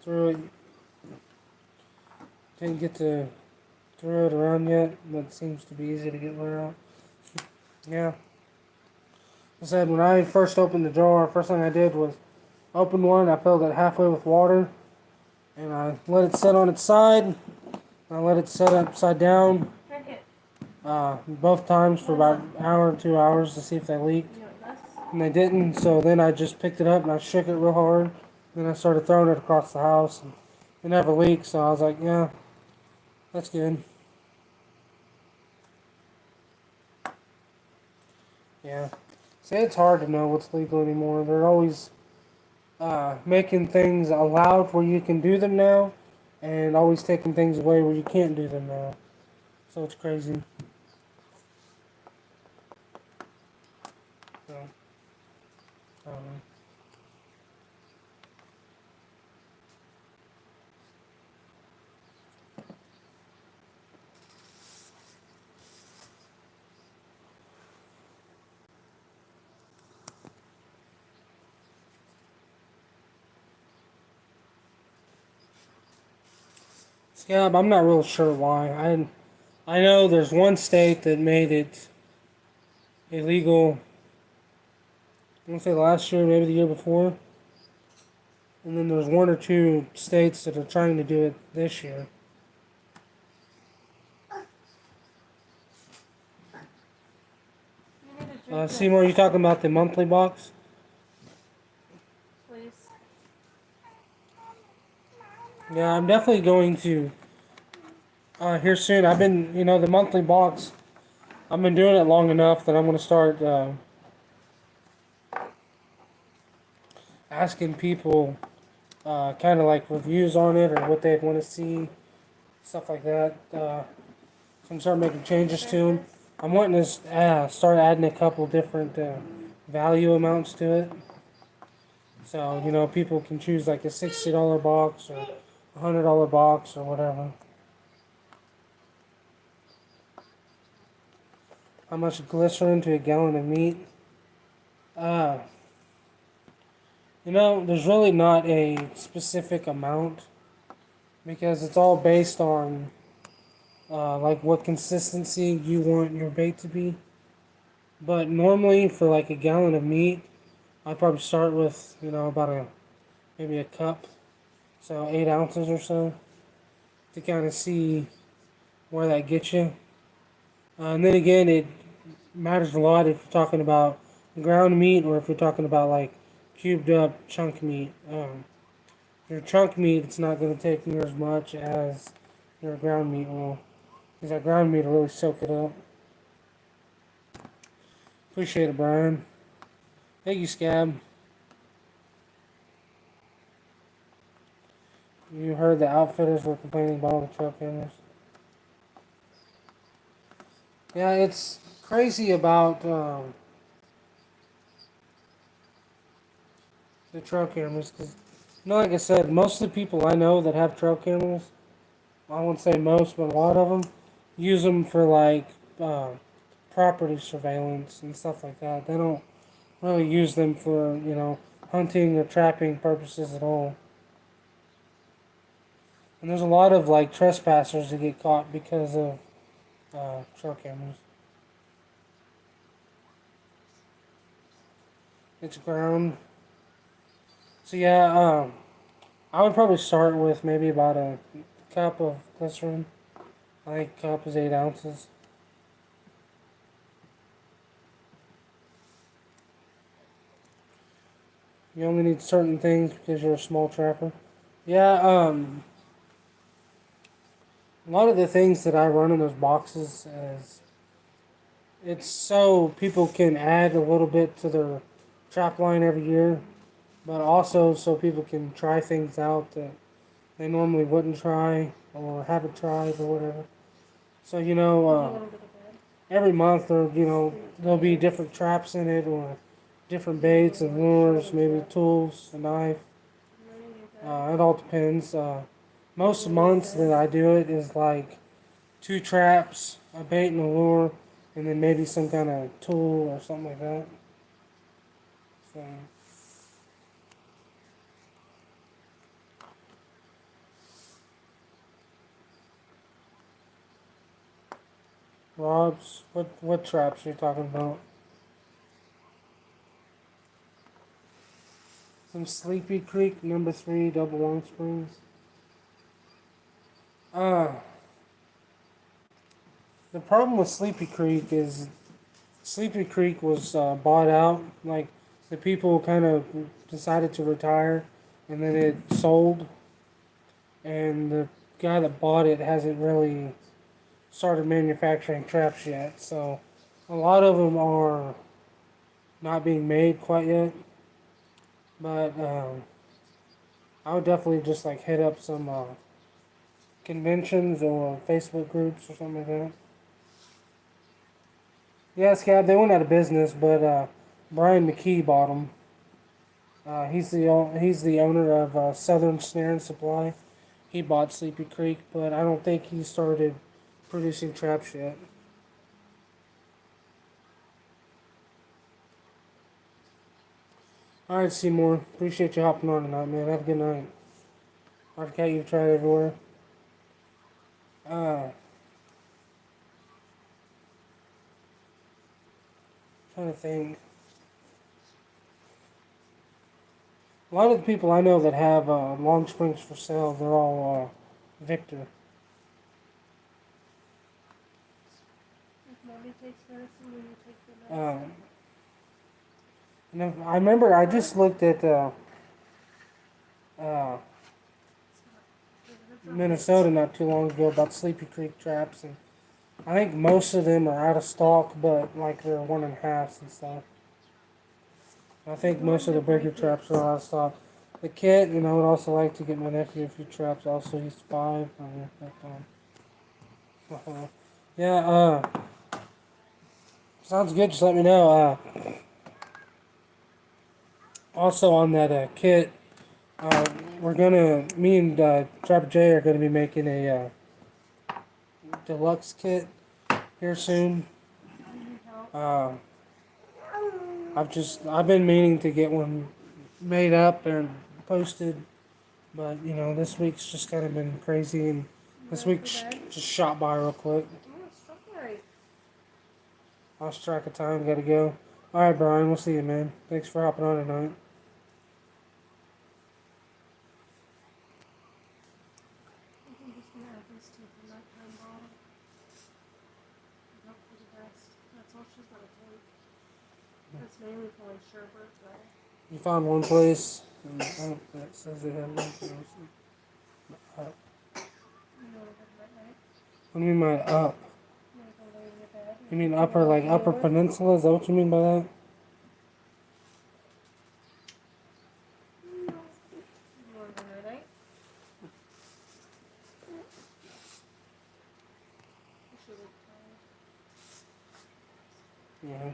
throw it. Didn't get to throw it around yet, but it seems to be easy to get lure out. Yeah. I said when I first opened the jar, first thing I did was open one. I filled it halfway with water, and I let it sit on its side. I let it sit upside down Drink it. both times for about an hour or 2 hours to see if they leaked. You want this? And they didn't, so then I just picked it up and I shook it real hard. Then I started throwing it across the house, and it never leaked, so I was like, yeah, that's good. Yeah. See, it's hard to know what's legal anymore. They're always making things allowed where you can do them now, and always taking things away where you can't do them now. So it's crazy. So, I don't know. Yeah, but I'm not real sure why. I know there's one state that made it illegal. I want to say last year, maybe the year before, and then there's one or two states that are trying to do it this year. You need to drink this, Seymour, you talking about the monthly box? please. Yeah, I'm definitely going to here soon. I've been, the monthly box. I've been doing it long enough that I'm going to start asking people kind of like reviews on it or what they want to see, stuff like that. So I'm start making changes to Drink them. this. I'm wanting to start adding a couple different value amounts to it. So, people can choose like a $60 box or $100 box or whatever. How much glycerin to a gallon of meat? Uh, there's really not a specific amount because it's all based on like what consistency you want your bait to be. But normally for like a gallon of meat, I'd probably start with, about maybe a cup, so 8 ounces or so, to kind of see where that gets you. And then again, it matters a lot if you're talking about ground meat or if you're talking about like cubed up chunk meat. Your chunk meat, it's not going to take near as much as your ground meat will, because that ground meat will really soak it up. Appreciate it, Brian. Thank you, Scab. You heard the outfitters were complaining about all the truck cameras. Yeah, it's crazy about the trail cameras because, like I said, most of the people I know that have trail cameras, I won't say most, but a lot of them use them for like property surveillance and stuff like that. They don't really use them for hunting or trapping purposes at all. And there's a lot of like trespassers that get caught because of trail cameras. It's ground. So yeah, I would probably start with maybe about a cup of glycerin. I think a cup is 8 ounces. You only need certain things because you're a small trapper. Yeah, a lot of the things that I run in those boxes it's so people can add a little bit to their trap line every year, but also so people can try things out that they normally wouldn't try or haven't tried or whatever. So every month or there'll be different traps in it or different baits and lures, maybe tools, a knife. It all depends. Most months that I do it is like two traps, a bait and a lure, and then maybe some kind of tool or something like that. So Rob's, what traps are you talking about? Some Sleepy Creek #3 double long springs. Uh, the problem with Sleepy Creek is Sleepy Creek was bought out. Like the people kind of decided to retire, and then it sold. And the guy that bought it hasn't really started manufacturing traps yet. So a lot of them are not being made quite yet. But I would definitely just like hit up some conventions or Facebook groups or something like that. Yeah, Scab, they went out of business, but Brian McKee bought them. He's the owner of Southern Snare and Supply. He bought Sleepy Creek, but I don't think he started producing traps yet. All right, Seymour. Appreciate you hopping on tonight, man. Have a good night. I've got you tried everywhere. Uh, Trying to think. A lot of the people I know that have long springs for sale, they're all Victor. If mommy takes medicine, will you take the Um, medicine? and I remember I just looked at Minnesota not too long ago about Sleepy Creek traps, and I think most of them are out of stock, but like they're 1.5s and stuff. I think most of the bigger traps are out of stock. The kit, I would also like to get my nephew a few traps. Also, he's 5. Yeah. Sounds good. Just let me know. Also on that kit, me and Trapper J are gonna be making a deluxe kit here soon. Uh, I've been meaning to get one made up and posted, but this week's just kind of been crazy, and this week just shot by real quick. Oh, strawberry. Lost track of time. Gotta go. All right, Brian. We'll see you, man. Thanks for hopping on tonight. I'm just gonna add this to the nighttime bottle. Hope for the best. That's all she's gonna take. That's mainly for my sherbet, though. You found one place. And, that says they have nothing else. You wanna go to bed night? What do you mean by up? You wanna go lay in your bed? You mean Upper Peninsula? Is that what you mean by that? You wanna go night night? You should look tired. Yeah.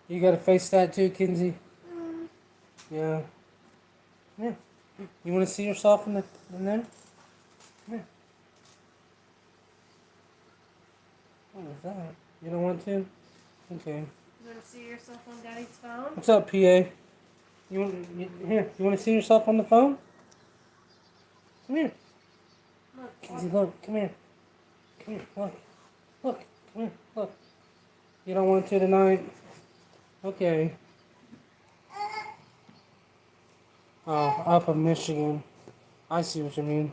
You got a face tattoo, Kinsey? Yeah. Yeah. You want to see yourself in there? Yeah. What is that? You don't want to? Okay. You wanna see yourself on Daddy's phone? What's up, PA? You want to see yourself on the phone? Come here. Look, Kinsey, look. Come here. Come here. Look. Look. Come here. Look. You don't want to tonight? Okay. Oh, up in Michigan. I see what you mean.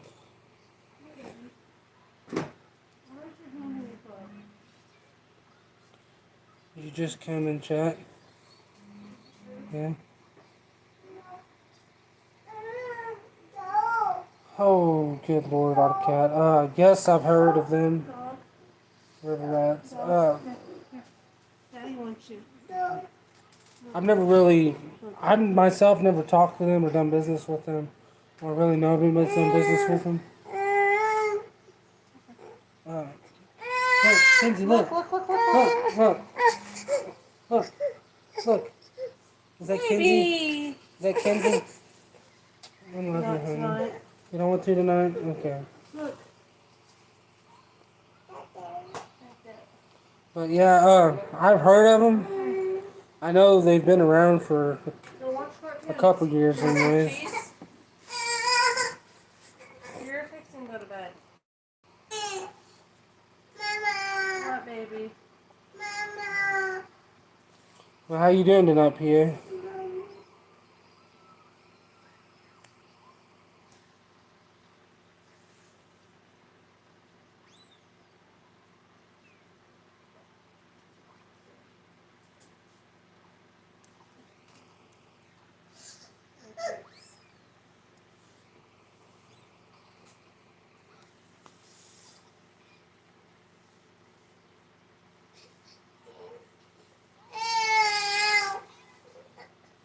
You just come and chat. Yeah. Oh, good Lord, our cat. Yes, I've heard of them. dog. River rats. Your don't you? I've never really, I myself never talked to them or done business with them, or really know anybody that's done business with them. Look, Kenzie, look, look. Look. Is that Kenzie? Baby. Is that Kenzie? I'm Not loving her, honey. tonight. You don't want to tonight? Okay. Look. But yeah, I've heard of them. I know they've been around for Go watch cartoons. a couple years anyways. Cheese. You're fixing to go to bed. What, baby? Well, how you doing tonight, Pierre?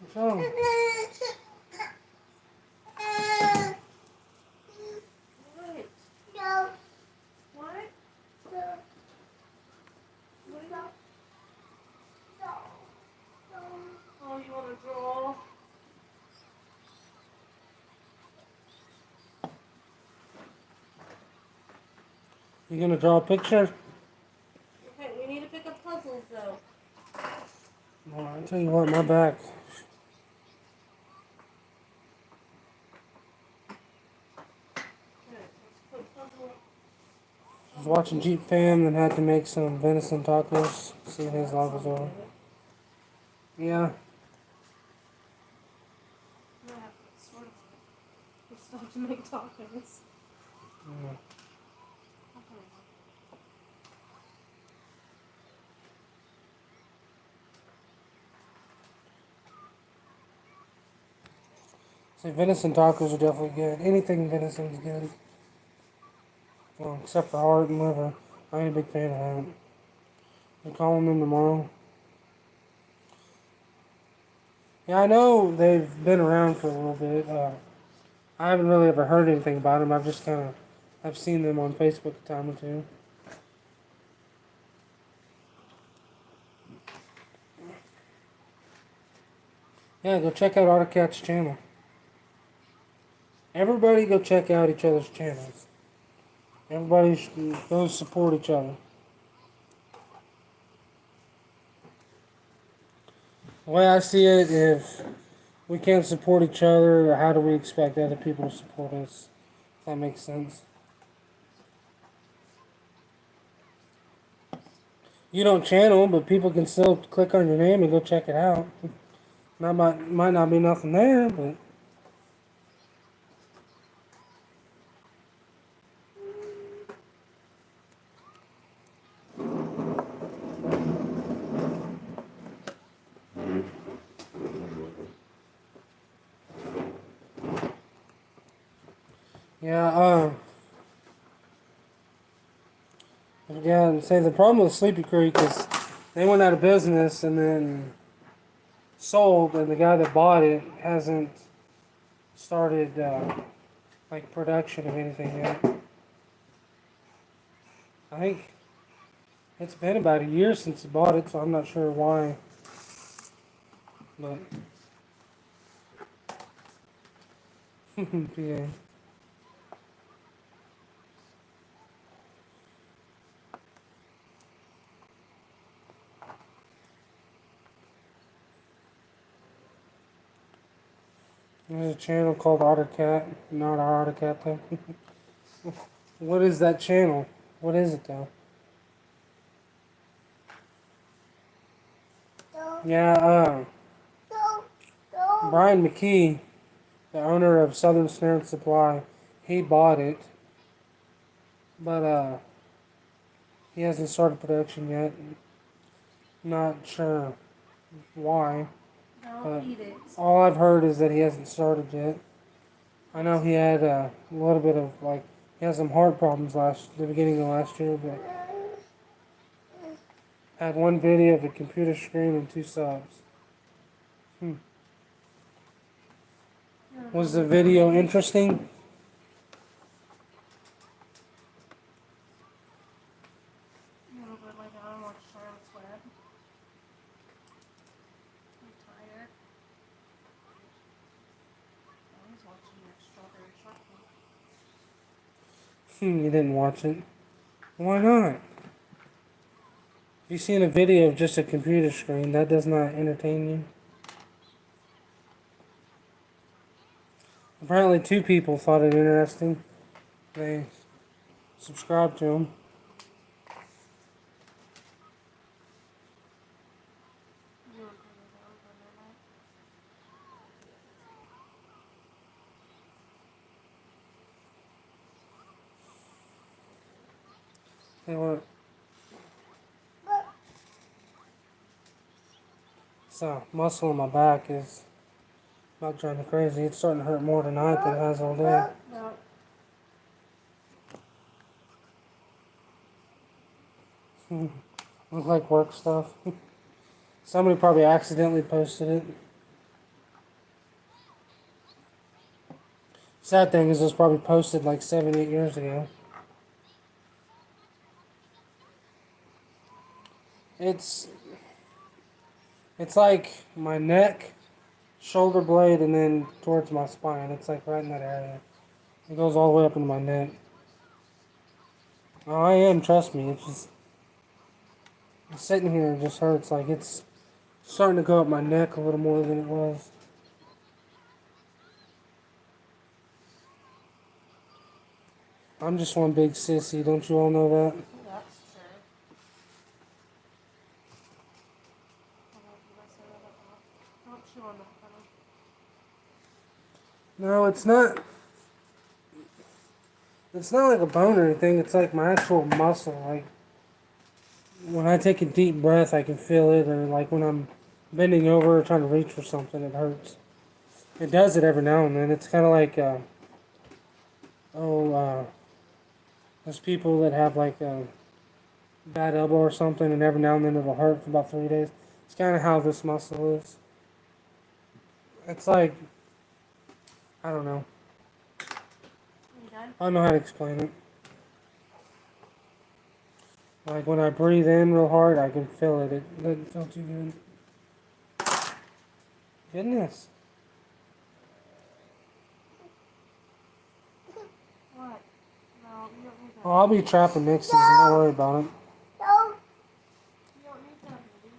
What's wrong? What? What? Oh, you want to draw? You gonna draw a picture? Okay, we need to pick up puzzles though. Well, I tell you what, my back. Okay, let's put puzzle. I was watching Jeep Fam and had to make some venison tacos. Seeing his life was over. Yeah. Yeah, sort of. We still have to make tacos. Yeah. See, venison tacos are definitely good. Anything venison is good. Well, except for heart and liver. I ain't a big fan of that. I'm calling them tomorrow. Yeah, I know they've been around for a little bit. I haven't really ever heard anything about them. I've just kind of, I've seen them on Facebook a time or two. Yeah, go check out Articat's channel. Everybody go check out each other's channels. Everybody should go support each other. The way I see it, if we can't support each other, how do we expect other people to support us? If that makes sense. You don't channel, but people can still click on your name and go check it out. Might not be nothing there, but yeah. Yeah, and say the problem with Sleepy Creek is they went out of business and then sold, and the guy that bought it hasn't started like production of anything yet. I think it's been about a year since he bought it, so I'm not sure why. But yeah. There's a channel called Ottercat, not our Ottercat though. What is that channel? What is it though? Yeah, Brian McKee, the owner of Southern Snare and Supply, he bought it, but he hasn't started production yet. Not sure why. Don't eat it. All I've heard is that he hasn't started yet. I know he had a little bit of like he had some heart problems the beginning of last year, but Had one video of a computer screen and 2 subs. Was the video interesting? No, but like I don't watch Charlotte's Web. I'm tired. I was watching that Strawberry Shortcake. You didn't watch it. Why not? If you've seen a video of just a computer screen, that does not entertain you. Apparently 2 people thought it interesting. They subscribed to him. You want to turn it down for a minute? Hey, what? So, muscle in my back is not driving me crazy. It's starting to hurt more tonight than it has all day. No. Look like work stuff. Somebody probably accidentally posted it. Sad thing is, it was probably posted like 7, 8 years ago. It's like my neck, shoulder blade, and then towards my spine. It's like right in that area. It goes all the way up into my neck. Oh, I am, trust me. It's just sitting here, it just hurts. Like it's starting to go up my neck a little more than it was. I'm just one big sissy, don't you all know that? That's true. Oh, she wanted to put No, it's not. It's not like a bone or anything. It's like my actual muscle. Like when I take a deep breath, I can feel it, or like when I'm bending over trying to reach for something, it hurts. It does it every now and then. It's kind of like, there's people that have like a bad elbow or something, and every now and then it'll hurt for about 3 days. It's kind of how this muscle is. It's like, I don't know. You done? I don't know how to explain it. Like when I breathe in real hard, I can feel it. It doesn't feel too good. Goodness. What? No, you don't need that. Oh, I'll be trapping next season. Don't worry about it. You don't need that, baby.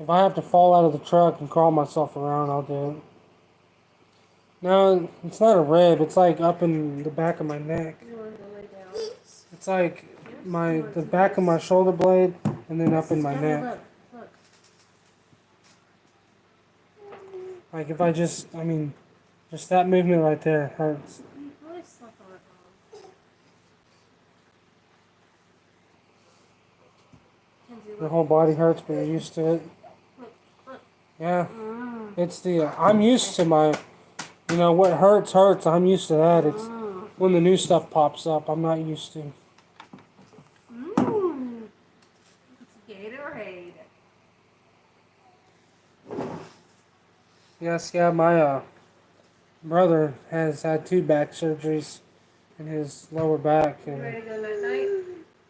If I have to fall out of the truck and crawl myself around, I'll do it. No, it's not a rib. It's like up in the back of my neck. You want to lay down? It's like the back of my shoulder blade and then up in my Daddy, neck. Look, look. Like if I just that movement right there hurts. You really slept on it wrong. Kenzie, The look. whole body hurts, but you're used to it. Look. Yeah, it's I'm used to what hurts hurts. I'm used to that. It's when the new stuff pops up, I'm not used to. It's Gatorade. Yes, yeah, my brother has had 2 back surgeries in his lower back, You and ready to go night night?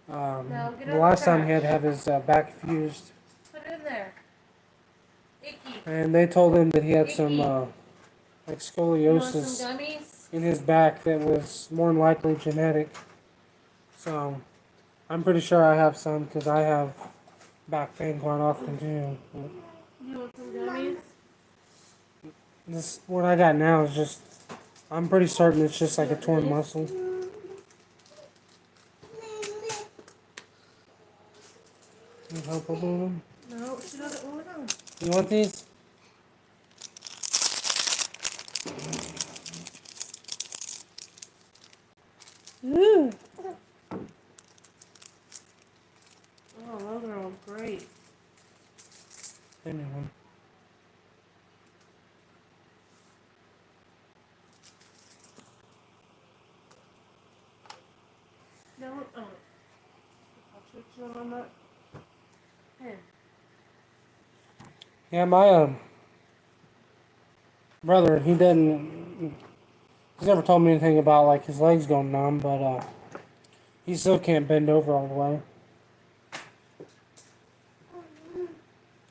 No, get the out last the time he had to trash. have his back fused, Put it in there. Icky. and they told him that he had some Icky. like You want some scoliosis gummies? in his back that was more than likely genetic. So I'm pretty sure I have some because I have back pain quite often too. But You want some gummies? this what I got now is just I'm pretty certain it's just like a torn muscle. Need help opening them? No, she doesn't want them. You want these? Ooh. Oh, those are all great. Give me one. No, oh. I'll switch you on that. Yeah, my brother, he's never told me anything about like his legs going numb, but he still can't bend over all the way.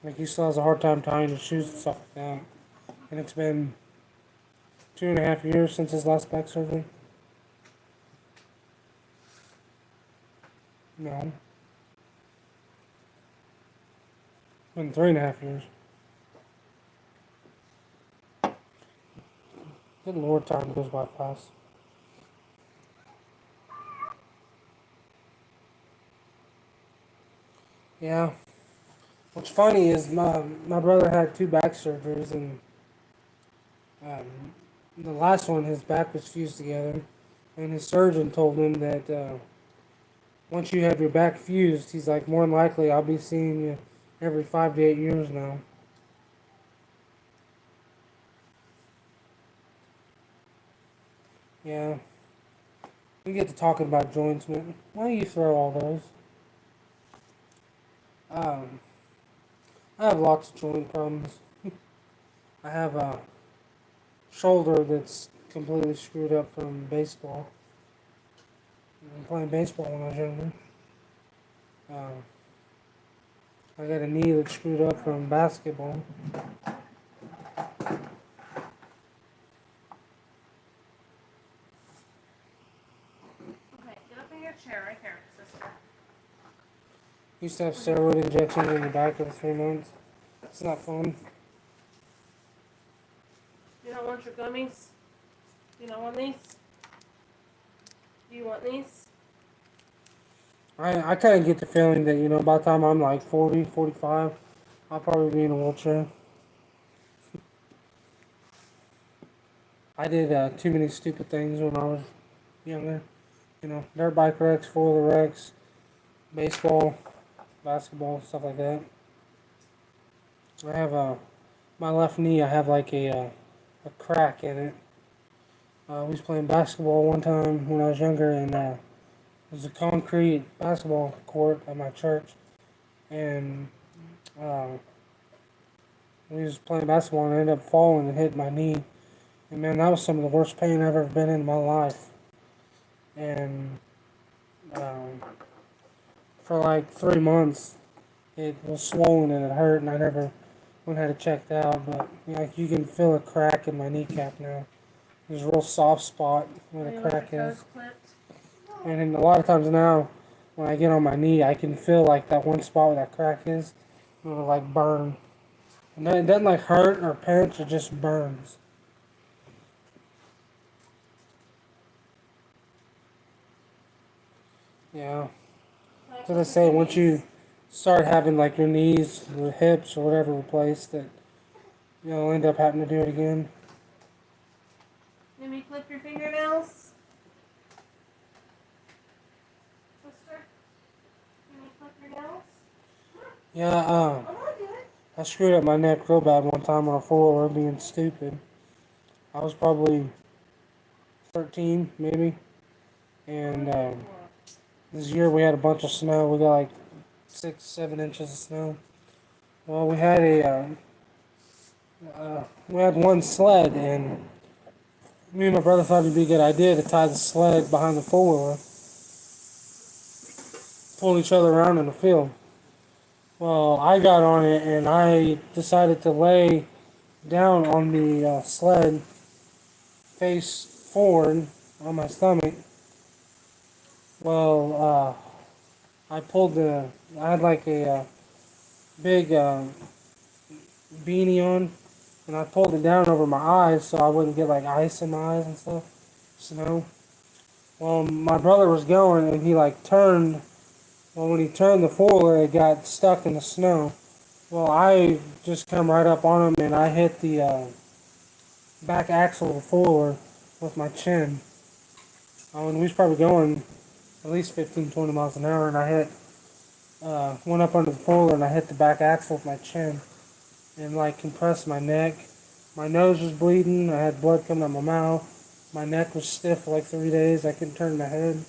Like he still has a hard time tying his shoes and stuff like that. And it's been 2.5 years since his last back surgery. No, it's been 3.5 years. Good Lord, time goes by fast. Yeah. What's funny is my brother had two back surgeries, and um, the last one his back was fused together, and his surgeon told him that once you have your back fused, he's like, more than likely I'll be seeing you every 5 to 8 years now. Yeah. We get to talking about joints, man. Why don't you throw all those? Um, I have lots of joint problems. I have a shoulder that's completely screwed up from baseball. I'm playing baseball when I was younger. Uh, I got a knee that's screwed up from basketball. Okay, get up in your chair right here, sister. Used to have steroid injections in the back of 3 months. It's not fun. You don't want your gummies? You don't want these? Do you want these? I kind of get the feeling that, by the time I'm like 40, 45, I'll probably be in a wheelchair. I did too many stupid things when I was younger. Dirt bike wrecks, four-wheeler wrecks, baseball, basketball, stuff like that. I have my left knee, I have like a crack in it. We was playing basketball one time when I was younger, and there's a concrete basketball court at my church, and uh, we was playing basketball and I ended up falling and hit my knee. And man, that was some of the worst pain I've ever been in my life. And for like 3 months, it was swollen and it hurt, and I never went and had it checked out. But like you can feel a crack in my kneecap now. There's a real soft spot where the crack is. And then a lot of times now, when I get on my knee, I can feel like that one spot where that crack is, it'll like burn. And then it doesn't like hurt or pinch, it just burns. Yeah. So they say once you start having like your knees or hips or whatever replaced, that you'll end up having to do it again. Let me clip your fingernails. Sister? Can you clip your nails? Yeah, I want to do it. I screwed up my neck real bad one time on a four-wheeler being stupid. I was probably 13, maybe. And this year we had a bunch of snow. We got like 6, 7 inches of snow. Well, we had one sled, and me and my brother thought it'd be a good idea to tie the sled behind the four-wheeler, pull each other around in the field. Well, I got on it and I decided to lay down on the sled face forward on my stomach. Well, I had like a big beanie on, and I pulled it down over my eyes so I wouldn't get like ice in my eyes and stuff, snow. Well, my brother was going and he like turned. Well, when he turned the four-wheeler, it got stuck in the snow. Well, I just come right up on him and I hit the back axle of the four-wheeler with my chin. And we was probably going at least 15, 20 miles an hour, and went up under the four-wheeler and I hit the back axle with my chin and like compressed my neck. My nose was bleeding. I had blood coming out my mouth. My neck was stiff for like 3 days. I couldn't turn my head.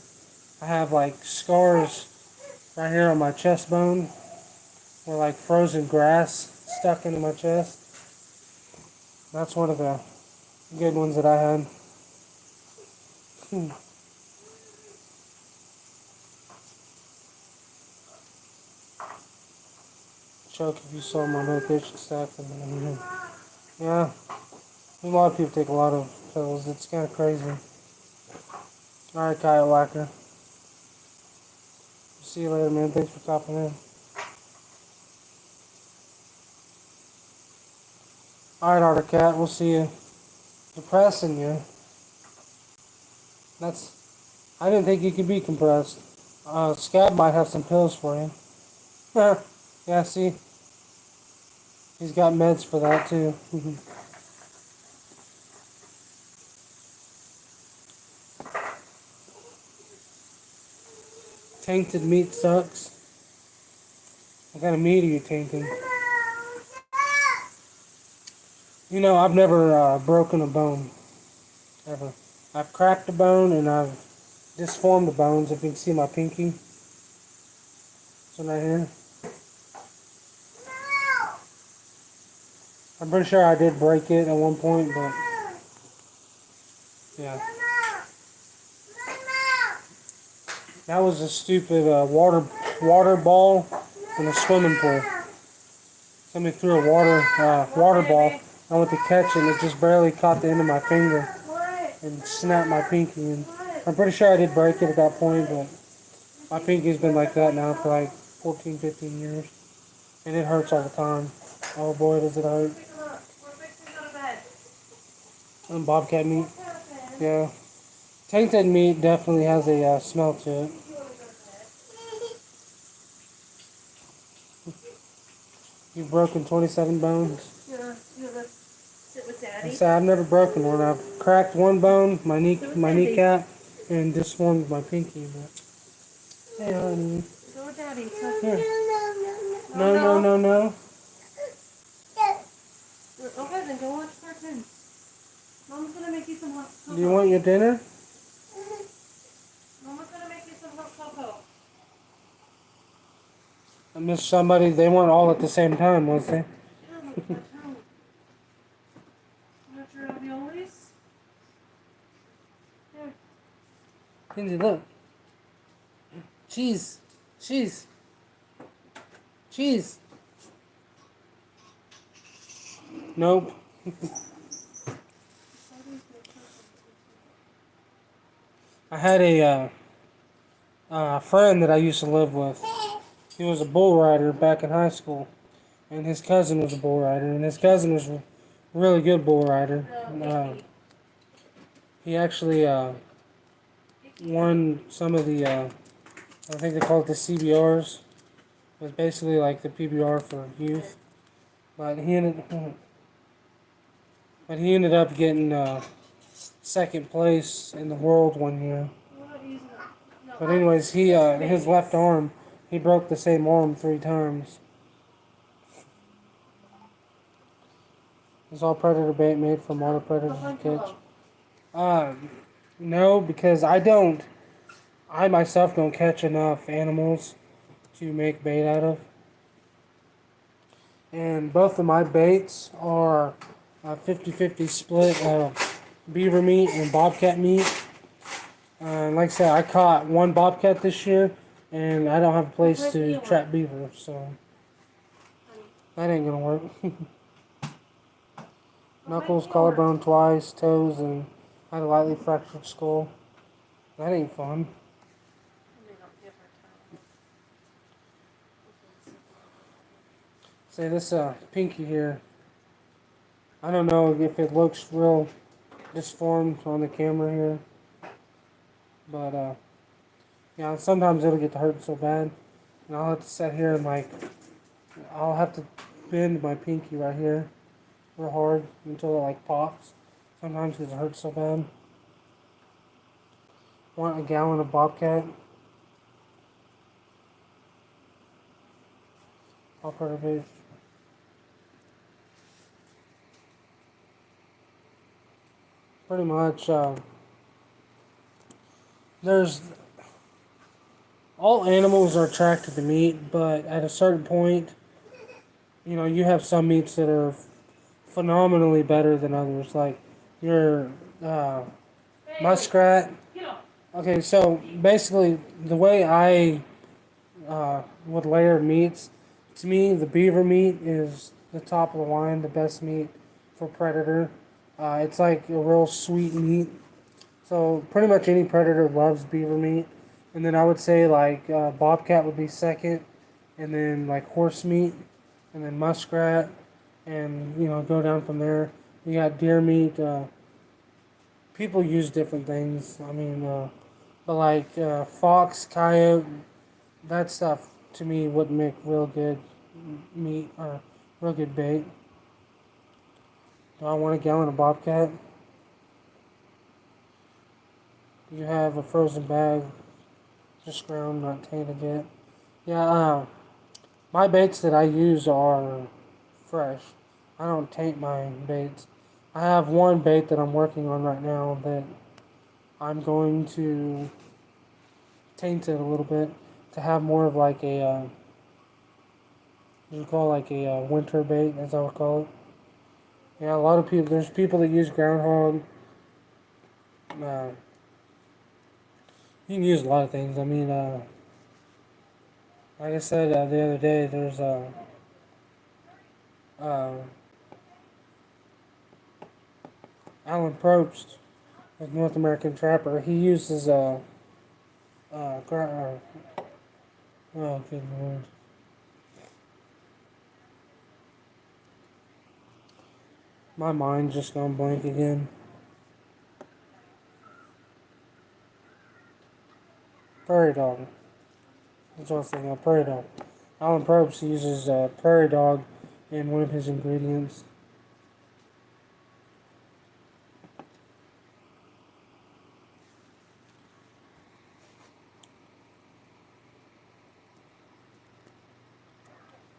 I have like scars right here on my chest bone. or like frozen grass stuck into my chest. That's one of the good ones that I had. Choke if you saw my medication stack. Yeah, a lot of people take a lot of pills. It's kind of crazy. Alright, Kyle Wacker. See you later, man. Thanks for stopping in. Alright, Arter Cat. We'll see you. Depressing you. I didn't think you could be compressed. Scab might have some pills for you. Yeah, see? He's got meds for that, too. Tainted meat sucks. What kind of meat are you tainting? You know, I've never broken a bone. Ever. I've cracked a bone and I've disformed the bones. If you can see my pinky. It's right here. I'm pretty sure I did break it at one point, but yeah. That was a stupid water ball in a swimming pool. Somebody threw a water ball. I went to catch it and it just barely caught the end of my finger and snapped my pinky. And I'm pretty sure I did break it at that point, but my pinky's been like that now for like 14, 15 years. And it hurts all the time. Oh boy, does it hurt. And bobcat meat. Yeah. Tainted meat definitely has a smell to it. You've broken 27 bones? Yeah, you gotta sit with Daddy. So I've never broken one. I've cracked one bone, my kneecap, and disformed my pinky. But hey, honey. Go with Daddy. Here. No. Okay, then go watch cartoons. Mom's gonna make you some hot cocoa. Do you want your dinner? Mama's gonna make you some hot cocoa. I missed somebody. They weren't all at the same time, was they? Yeah, look at that tongue. Want your raviolis? Here. Kinsey, look. Cheese. Nope. I had a friend that I used to live with. He was a bull rider back in high school, and his cousin was a bull rider, and his cousin was a really good bull rider. He actually won some of the, I think they call it the CBRs. It was basically like the PBR for youth, but he ended up getting second place in the world one year. But anyways, he his left arm, he broke the same arm 3 times. It's all predator bait made from all the predators to catch. No, because I myself don't catch enough animals to make bait out of. And both of my baits are 50-50 split of beaver meat and bobcat meat. Like I said, I caught one bobcat this year, and I don't have a place to trap beaver, so that ain't gonna work. Knuckles, collarbone twice, toes, and I had a lightly fractured skull. That ain't fun. Say this pinky here. I don't know if it looks real disformed on the camera here, but yeah, sometimes it'll get to hurt so bad, and I'll have to sit here and I'll have to bend my pinky right here real hard until it pops. Sometimes because it hurts so bad. Want a gallon of bobcat? I'll put a bit. Pretty much, there's all animals are attracted to meat, but at a certain point, you have some meats that are phenomenally better than others, like your uh, muskrat. Okay, so basically, the way I would layer meats, to me, the beaver meat is the top of the line, the best meat for predator. It's like a real sweet meat. So pretty much any predator loves beaver meat. And then I would say like bobcat would be second, and then like horse meat, and then muskrat, and go down from there. You got deer meat. People use different things. I mean, but like fox, coyote, that stuff to me would make real good meat or real good bait. Do I want a gallon of bobcat? You have a frozen bag, just ground, not tainted yet. Yeah, my baits that I use are fresh. I don't taint my baits. I have one bait that I'm working on right now that I'm going to taint it a little bit to have more of like a, what you call like a winter bait, as I would call it. Yeah, a lot of people, there's people that use groundhog. Uh, you can use a lot of things. I mean, like I said the other day, there's uh, Alan Probst, a North American trapper. He uses oh good lord, my mind's just gone blank again. Prairie dog. That's what I was thinking of. Prairie dog. Alan Probst uses prairie dog in one of his ingredients.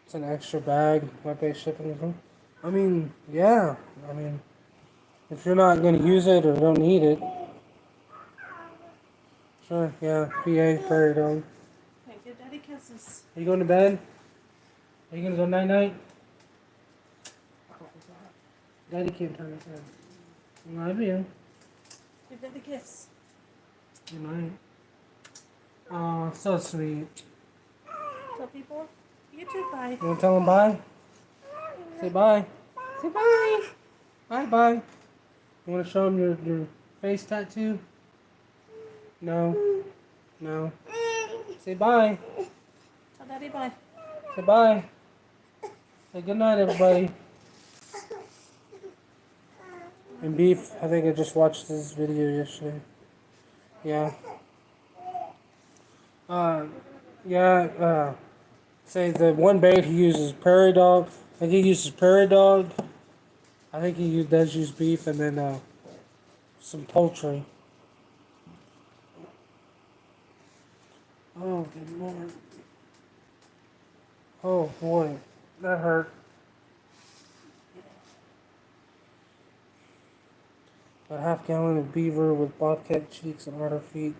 It's an extra bag, web-based shipping. I mean, yeah. I mean, if you're not going to use it or don't need it, sure, yeah. PA, prairie dog. Okay, give Daddy kisses. Are you going to bed? Are you going to go night-night? Daddy can't turn his head. I love you. Give Daddy a kiss. Good night. Oh, so sweet. Tell people. You too, bye. You want to tell them bye? Say bye. Say bye. Bye-bye. You want to show them your face tattoo? No. No. Say bye. Tell Daddy bye. Say bye. Say good night, everybody. And Beef, I think I just watched this video yesterday. Yeah. Yeah, say the one bait he uses prairie dog. I think he uses prairie dog. I think he does use beef and then some poultry. Oh, good lord. Oh boy, that hurt. A half gallon of beaver with bobcat cheeks and otter feet.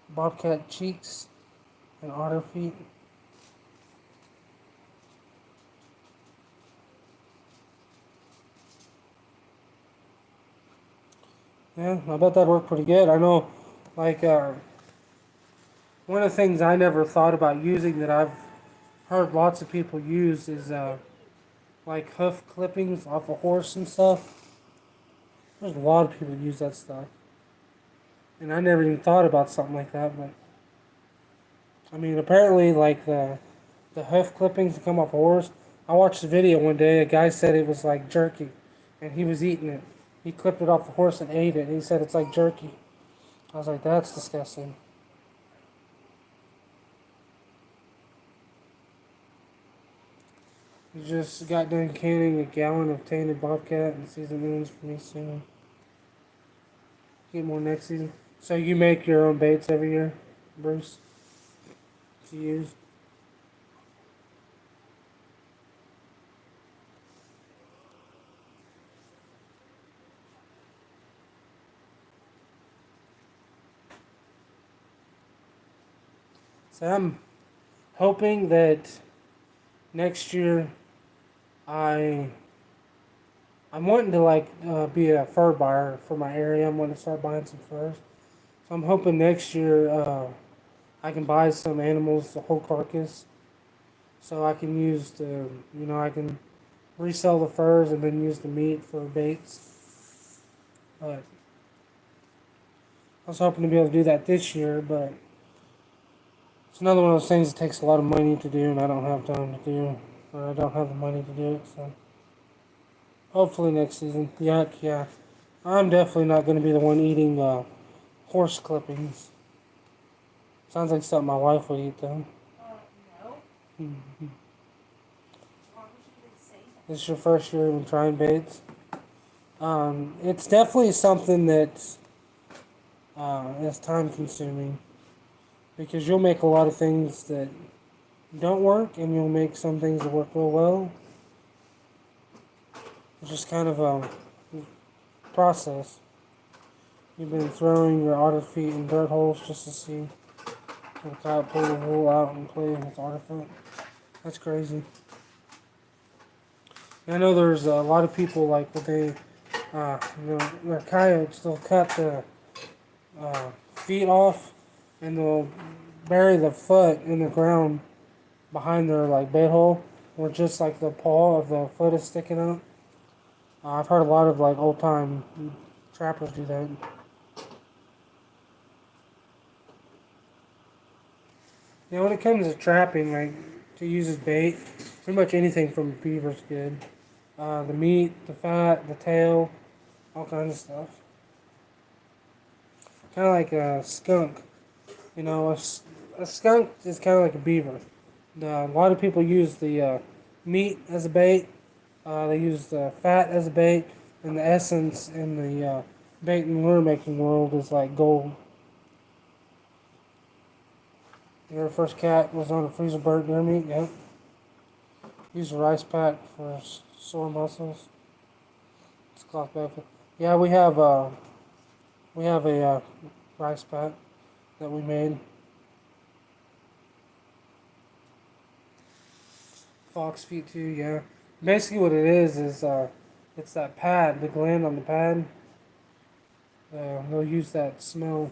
Bobcat cheeks and otter feet. Yeah, I bet that worked pretty good. I know, like, one of the things I never thought about using that I've heard lots of people use is, like, hoof clippings off a horse and stuff. There's a lot of people use that stuff. And I never even thought about something like that, but, I mean, apparently, like, the hoof clippings that come off a horse, I watched a video one day, a guy said it was like jerky, and he was eating it. He clipped it off the horse and ate it, and he said it's like jerky. I was like, that's disgusting. You just got done canning a gallon of tainted bobcat, and season ends for me soon. Get more next season. So you make your own baits every year, Bruce, to use? So I'm hoping that next year I I'm wanting to be a fur buyer for my area. I'm wanting to start buying some furs. So I'm hoping next year I can buy some animals, the whole carcass, so I can use I can resell the furs and then use the meat for baits. But I was hoping to be able to do that this year, but it's another one of those things that takes a lot of money to do, and I don't have time to do, or I don't have the money to do it. So hopefully next season. Yuck, yeah. I'm definitely not going to be the one eating horse clippings. Sounds like something my wife would eat, though. No. Mhm. Why would you even say that? This is your first year even trying baits. It's definitely something that is time consuming because you'll make a lot of things that don't work and you'll make some things that work real well. It's just kind of a process. You've been throwing your otter feet in dirt holes just to see if the coyote pull the wool out and play with otter feet. That's crazy. I know there's a lot of people like when they, their coyotes, they'll cut the feet off and they'll bury the foot in the ground behind their like bed hole, where just like the paw of the foot is sticking out. I've heard a lot of like old time trappers do that. When it comes to trapping, like to use as bait, pretty much anything from beaver's good. The meat, the fat, the tail, all kinds of stuff. Kind of like a skunk. A skunk is kind of like a beaver. A lot of people use the meat as a bait. They use the fat as a bait, and the essence in the bait and lure making world is like gold. Your first cat was on a freezer burnt deer meat. Yep. Use a rice pack for sore muscles. It's cloth bacon. Yeah, we have a rice pack that we made. Fox feet too. Yeah. Basically, what it is it's that pad, the gland on the pad. They'll use that smell.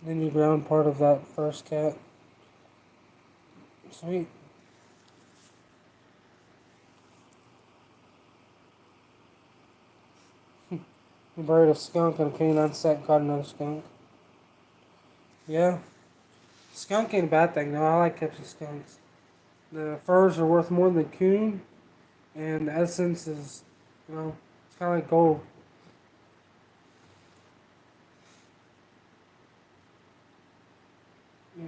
Then you ground part of that first cat. Sweet. You buried a skunk in a canine set and caught another skunk. Yeah. Skunk ain't a bad thing, though. I like catching skunks. The furs are worth more than the coon, and the essence is, it's kind of like gold. Yeah.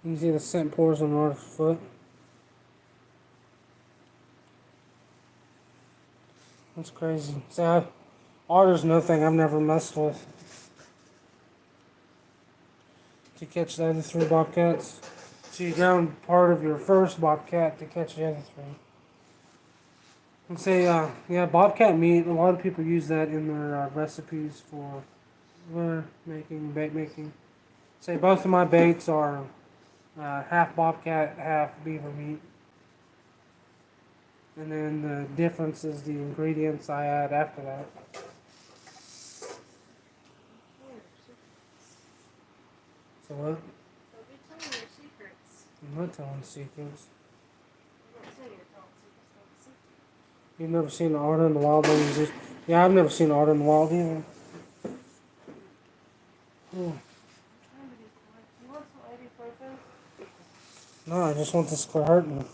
You can see the scent pores on Art's foot. That's crazy. See, otter's no thing I've never messed with. To catch the other three bobcats. So you ground part of your first bobcat to catch the other three. And say, bobcat meat, a lot of people use that in their recipes for lure making, bait making. Say both of my baits are half bobcat, half beaver meat. And then the difference is the ingredients I add after that. So what? Don't be telling your secrets. I'm not telling secrets. I'm not saying you're telling secrets, don't be secret. You've never seen an otter in the wild? Yeah, I've never seen an otter in the wild either. I'm trying to be quiet. You want some ibuprofen? No, I just want this to quit hurting. Want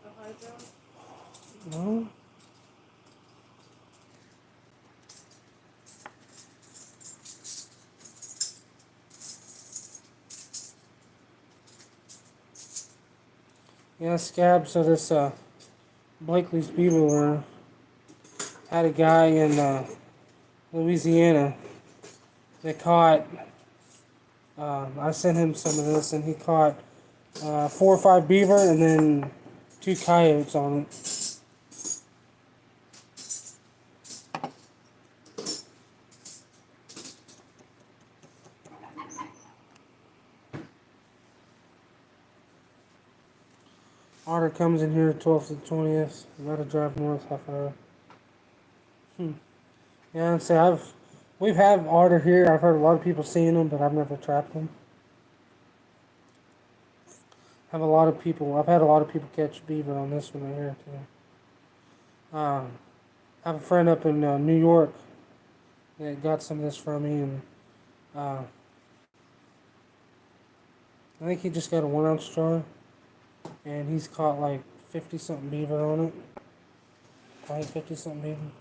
a hydro? No? Yeah, Scab, so this Blakely's Beaver Lure had a guy in Louisiana that caught, I sent him some of this, and he caught 4 or 5 beaver and then 2 coyotes on it. Otter comes in here 12th to 20th. Let it drive north half hour. Yeah, and say we've had otter here. I've heard a lot of people seeing them, but I've never trapped them. I've had a lot of people catch beaver on this one right here too. I have a friend up in New York that got some of this from me, and I think he just got a 1 ounce jar, and he's caught like 50 something beaver on it. Like 50 something beaver.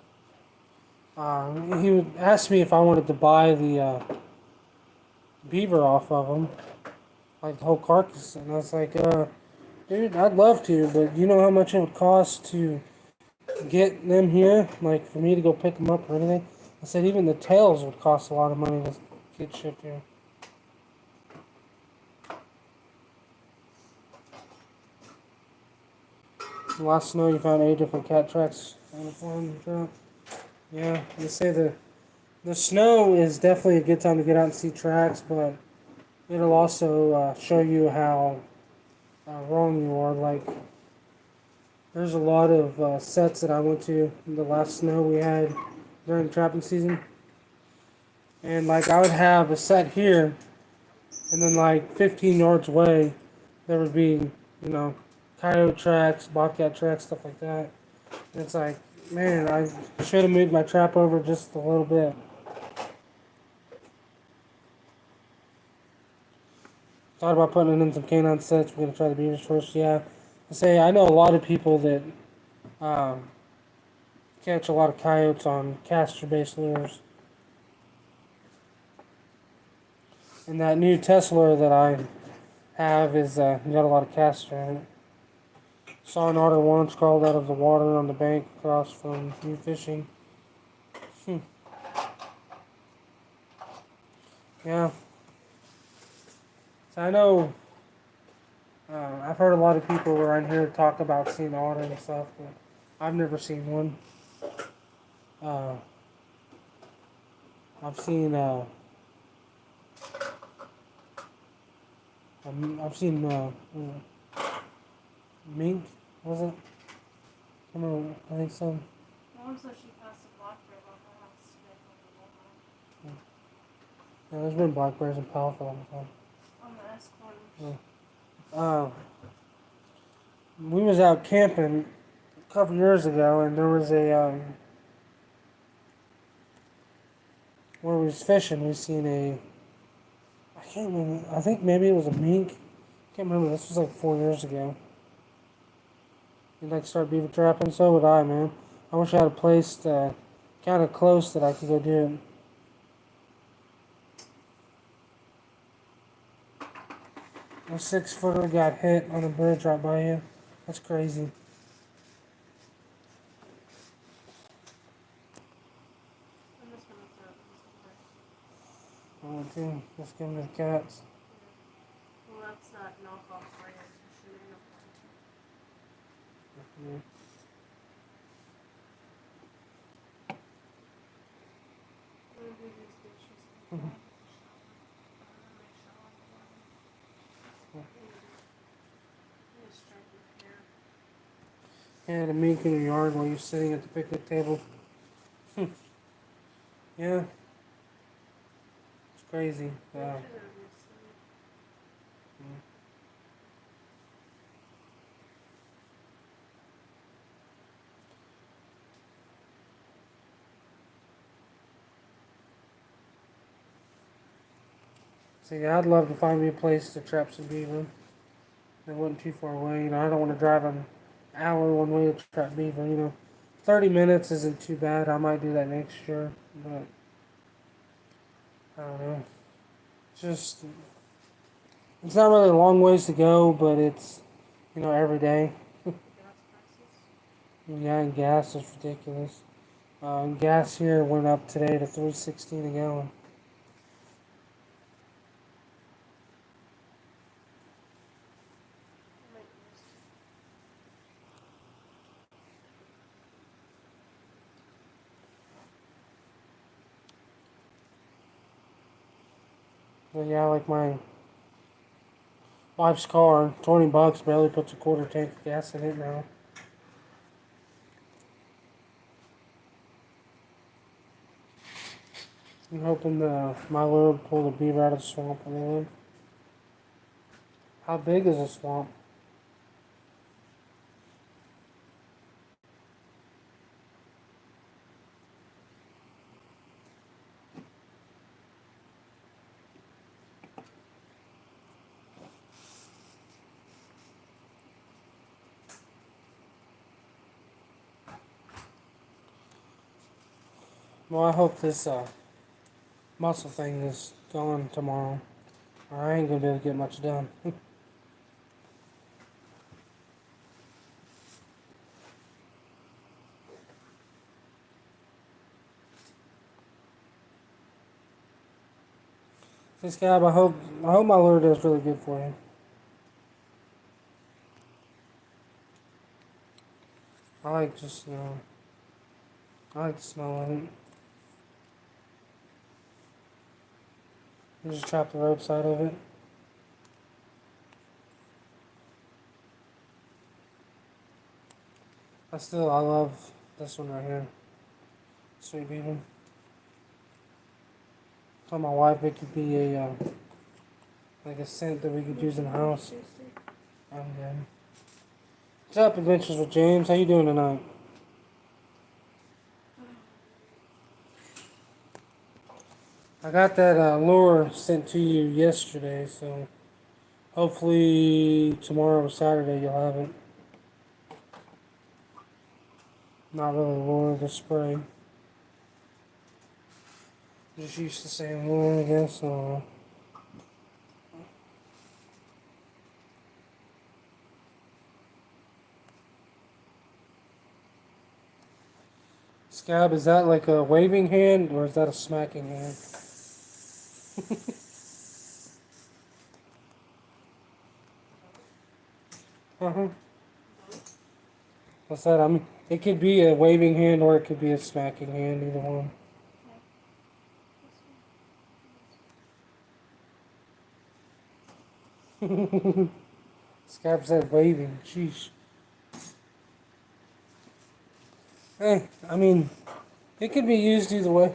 He would ask me if I wanted to buy the beaver off of him, like the whole carcass, and I was like, dude, I'd love to, but you know how much it would cost to get them here, like for me to go pick them up or anything. I said even the tails would cost a lot of money to get shipped here. Last snow, you found 8 different cat tracks on the farm. Yeah, they say the snow is definitely a good time to get out and see tracks, but it'll also show you how wrong you are. Like, there's a lot of sets that I went to in the last snow we had during the trapping season. And, like, I would have a set here, and then, like, 15 yards away, there would be, coyote tracks, bobcat tracks, stuff like that. And it's like, man, I should have moved my trap over just a little bit. Thought about putting in some canine sets. We're gonna try the beavers first. Yeah, I know a lot of people that um, catch a lot of coyotes on castor-based lures. And that new Tesla that I have is got a lot of castor in it. Saw an otter once crawled out of the water on the bank across from you fishing. Yeah. So I know I've heard a lot of people around here talk about seeing otter and stuff, but I've never seen one. Uh, I've seen mink, was it? I don't know, I think so. Mom said she passed a blackbird on her house today from the Walmart. Yeah, there's been black bears in Powell for a long time. On the S corners. We was out camping a couple years ago, and there was where we was fishing, we seen I can't remember, I think maybe it was a mink. Can't remember, this was like 4 years ago. You'd like to start beaver trapping? So would I, man. I wish I had a place kind of close that I could go do it. A 6-footer got hit on a bridge right by you. That's crazy. And this one is Oh, too. Let's give them to the cats. well, that's that knockoff brand. Shimano brand. Yeah. We'll do these dishes. Mhm. Just straighten the hair. Yeah, the mink in your yard while you're sitting at the picnic table. Yeah, it's crazy. Yeah. So yeah, I'd love to find me a place to trap some beaver. That wasn't too far away. I don't want to drive an hour one way to trap beaver. 30 minutes isn't too bad. I might do that next year, but I don't know. Just, it's not really a long ways to go, but it's, every day. Gas prices. Yeah, and gas is ridiculous. Gas here went up today to $3.16 a gallon. I might use But yeah, like my wife's car, $20 barely puts a quarter tank of gas in it now. I'm hoping my lord pull the beaver out of the swamp where they live. How big is the swamp? Well, I hope this muscle thing is gone tomorrow, or I ain't gonna be able to get much done. This Gab, I hope my lure does really good for you. I like just I like the smell of it. You just chop the rope side of it. I love this one right here. Sweet beaver. Told my wife it could be a like a scent that we could use in the house. I'm good. What's up, Adventures with James? How you doing tonight? I got that lure sent to you yesterday, so hopefully tomorrow or Saturday you'll have it. Not really lure, the spray. Just used to saying lure, I guess. Scab, is that like a waving hand or is that a smacking hand? Uh-huh. What's that? I mean, it could be a waving hand or it could be a smacking hand, either one. Scab said waving. Sheesh. Hey, I mean, it could be used either way.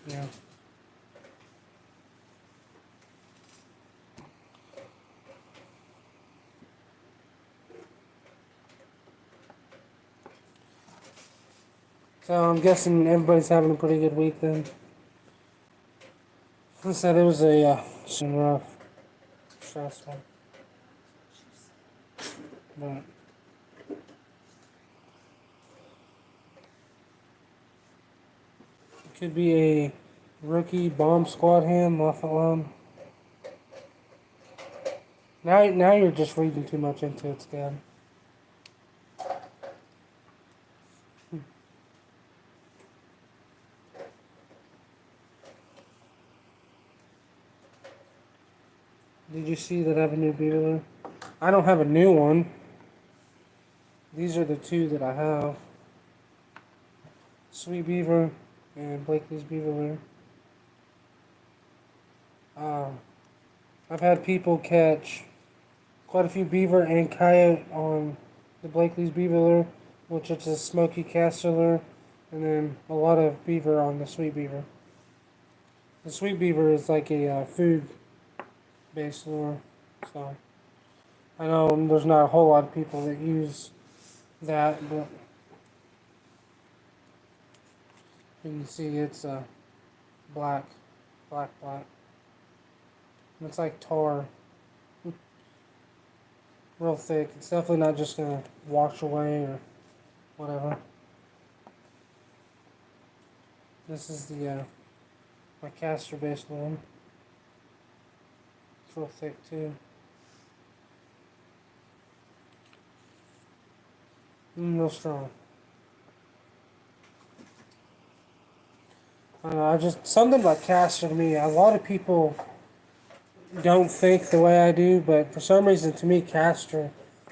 Yeah. So I'm guessing everybody's having a pretty good week then. I said it was a some rough, stressful, but it could be a rookie bomb squad hand left alone. Now you're just reading too much into it, Scab. Did you see that I have a new beaver lure? I don't have a new one. These are the two that I have. Sweet Beaver and Blakely's Beaver lure. I've had people catch quite a few beaver and coyote on the Blakely's Beaver lure, which is a smoky caster lure, and then a lot of beaver on the Sweet Beaver. The Sweet Beaver is like a food-based lure, so I know there's not a whole lot of people that use that, but you can see it's black, black. It's like tar, real thick. It's definitely not just gonna wash away or whatever. This is the my caster based one. It's real thick too. Real strong. I just something about caster to me. A lot of people don't think the way I do, but for some reason, to me, castor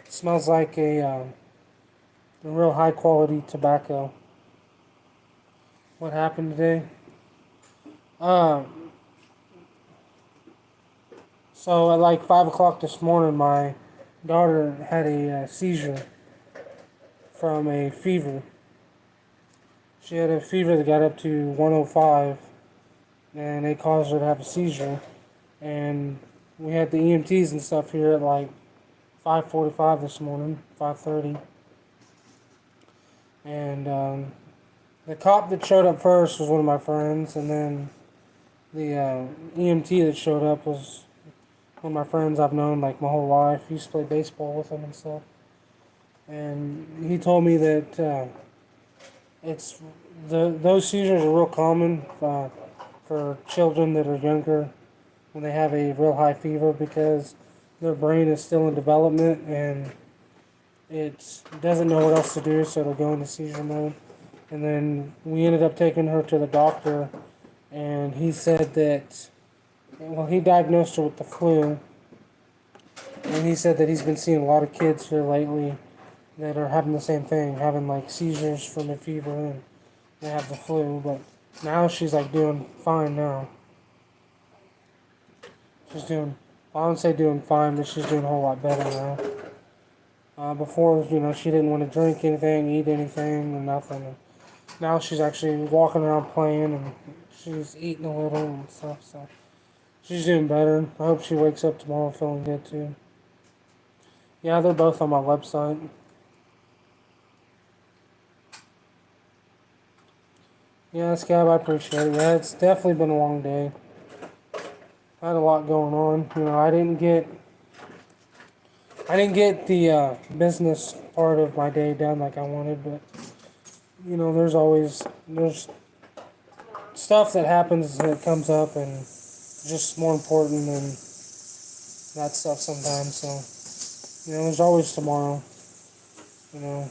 smells like real high quality tobacco. What happened today? Um, so at like 5 o'clock this morning, my daughter had a seizure from a fever. She had a fever that got up to 105, and it caused her to have a seizure. And we had the EMTs and stuff here at like 5:45 this morning, 5:30, and the cop that showed up first was one of my friends, and then the EMT that showed up was one of my friends I've known like my whole life. He used to play baseball with him and stuff, and he told me that it's those seizures are real common for children that are younger when they have a real high fever because their brain is still in development and it doesn't know what else to do, so it'll go into seizure mode. And then we ended up taking her to the doctor, and he said that, well, he diagnosed her with the flu, and he said that he's been seeing a lot of kids here lately that are having the same thing, having like seizures from a fever, and they have the flu. But now she's like doing fine now. She's doing, well, I wouldn't say doing fine, but she's doing a whole lot better now. Before, she didn't want to drink anything, eat anything, or nothing. And now she's actually walking around playing, and she's eating a little and stuff. So she's doing better. I hope she wakes up tomorrow feeling good too. Yeah, they're both on my website. Yeah, Scab, I appreciate it. Yeah, it's definitely been a long day. I had a lot going on. I didn't get the business part of my day done like I wanted, but there's stuff that happens that comes up and just more important than that stuff sometimes. So there's always tomorrow. And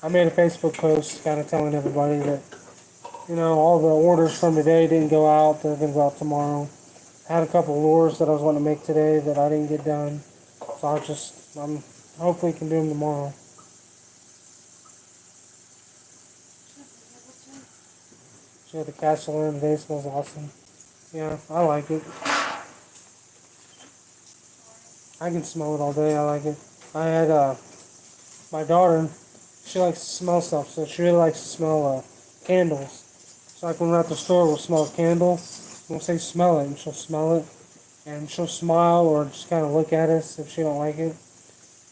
I made a Facebook post kind of telling everybody that all the orders from today didn't go out. They're gonna go out tomorrow. I had a couple lures that I was wanting to make today that I didn't get done. So I'm hopefully can do them tomorrow. She had the castle in today, smells awesome. Yeah, I like it. I can smell it all day, I like it. I had my daughter, she likes to smell stuff, so she really likes to smell candles. So like when we're at the store, we'll smell a candle, we'll say smell it, and she'll smell it, and she'll smile or just kind of look at us if she don't like it.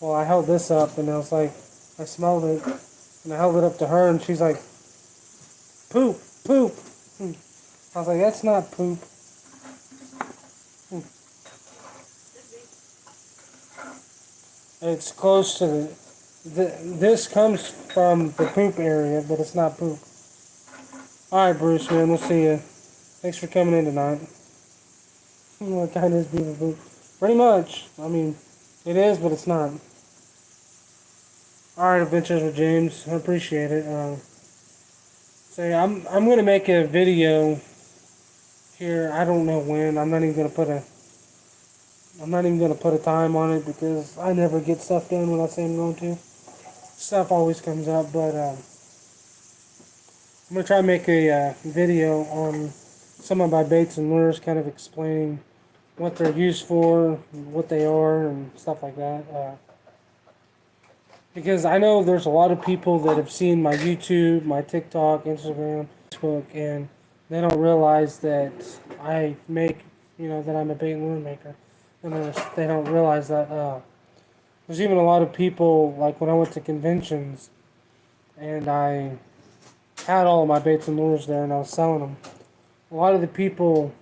Well, I held this up, and I was like, I smelled it, and I held it up to her, and she's like, poop, poop. I was like, that's not poop. It's close to this comes from the poop area, but it's not poop. Alright, Bruce, man, we'll see you. Thanks for coming in tonight. What kind is beaver poop? Pretty much. I mean, it is, but it's not. Alright, Adventures with James. I appreciate it. So yeah, I'm gonna make a video here. I don't know when. I'm not even gonna put a time on it because I never get stuff done when I say I'm going to. Stuff always comes up, but I'm gonna try to make a video on some of my baits and lures, kind of explaining what they're used for, what they are, and stuff like that. Because I know there's a lot of people that have seen my YouTube, my TikTok, Instagram, Facebook, and they don't realize that I make, that I'm a bait and lure maker. And they don't realize that there's even a lot of people, like when I went to conventions, and I had all of my baits and lures there, and I was selling them. A lot of the people,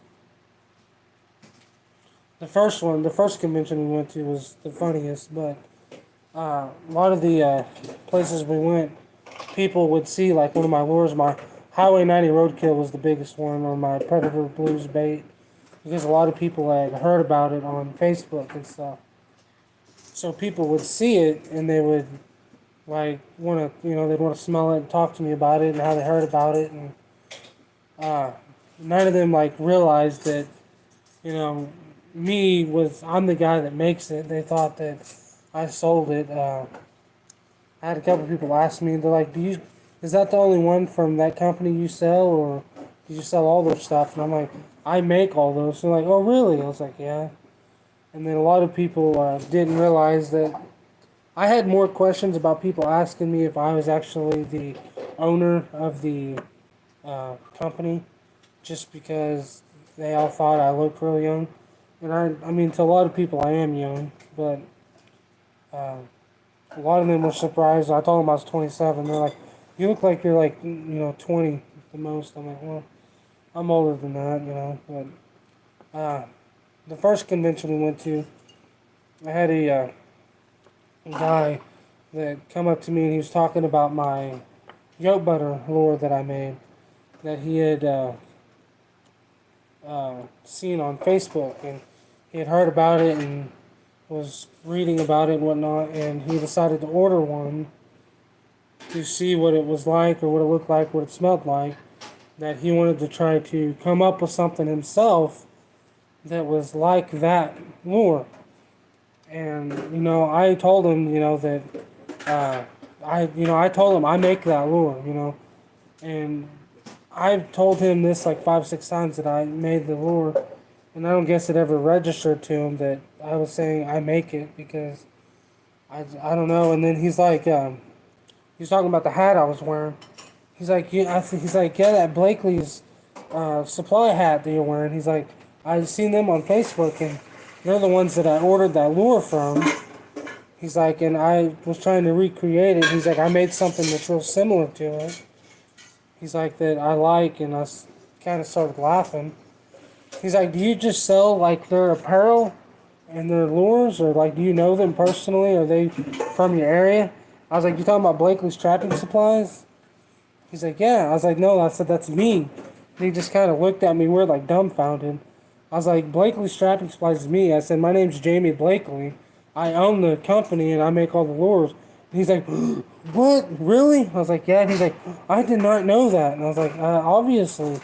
the first convention we went to was the funniest, but a lot of the places we went, people would see like one of my lures, my Highway 90 Roadkill was the biggest one, or my Predator Blues bait, because a lot of people had heard about it on Facebook and stuff. So people would see it and they would like want to, they'd want to smell it and talk to me about it and how they heard about it, and none of them like realized that, I'm the guy that makes it. They thought that I sold it. I had a couple people ask me, they're like, is that the only one from that company you sell, or do you sell all their stuff? And I'm like, I make all those. They're like, oh, really? I was like, yeah. And then a lot of people didn't realize that I had more questions about people asking me if I was actually the owner of the company, just because they all thought I looked really young. And I mean, to a lot of people, I am young, but uh, a lot of them were surprised. I told them I was 27. They're like, "You look like you're like 20 the most." I'm like, "Well, I'm older than that, you know." But the first convention we went to, I had a guy that come up to me and he was talking about my goat butter lure that I made that he had seen on Facebook, and he had heard about it and was reading about it and whatnot, and he decided to order one to see what it was like, or what it looked like, what it smelled like. That he wanted to try to come up with something himself that was like that lure. And I told him, that I told him I make that lure, and I've told him this like 5, 6 times that I made the lure, and I don't guess it ever registered to him that I was saying I make it, because I don't know. And then he's talking about the hat I was wearing. He's like, yeah, he's like, yeah, that Blakely's supply hat that you're wearing. He's like, I've seen them on Facebook, and they're the ones that I ordered that lure from. He's like, and I was trying to recreate it. He's like, I made something that's real similar to it. He's like, that I like, and I kind of started laughing. He's like, do you just sell like their apparel and their lures, or like do you know them personally? Are they from your area? I was like, you talking about Blakely's trapping supplies? He's like, yeah. I was like, no. I said, that's me. And he just kind of looked at me weird, like dumbfounded. I was like, Blakely's trapping supplies is me. I said, my name's Jamie Blakely. I own the company and I make all the lures. And he's like, what? Really? I was like, yeah. And he's like, I did not know that. And I was like, obviously.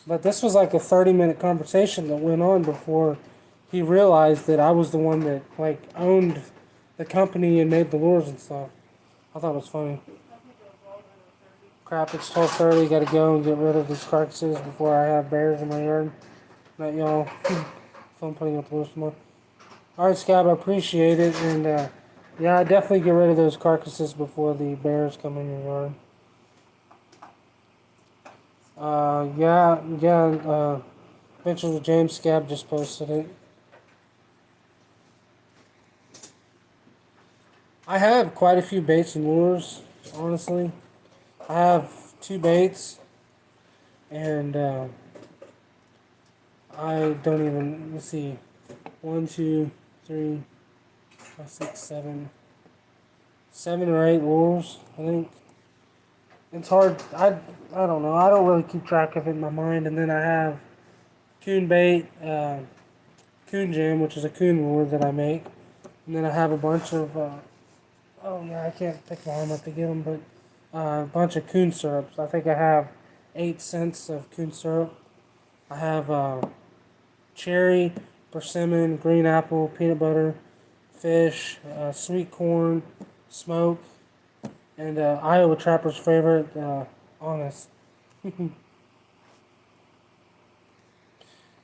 But this was like a 30-minute conversation that went on before he realized that I was the one that like owned the company and made the lures and stuff. I thought it was funny. Crap, it's 12:30. Gotta go and get rid of these carcasses before I have bears in my yard. Not y'all. Fun putting up the lures tomorrow. Alright, Scab, I appreciate it. And yeah, definitely get rid of those carcasses before the bears come in your yard. Adventures with James. Scab just posted it. I have quite a few baits and lures, honestly. I have 2 baits, and I don't even, let's see, 1, 2, 3, 5, 6, 7, 7 or 8 lures, I think. It's hard, I don't know, I don't really keep track of it in my mind. And then I have coon bait, coon jam, which is a coon lure that I make. And then I have a bunch of, oh yeah, I can't pick my arm up to get them, but a bunch of coon syrups. I think I have 8 cents of coon syrup. I have cherry, persimmon, green apple, peanut butter, fish, sweet corn, smoke, and Iowa Trapper's favorite, honest.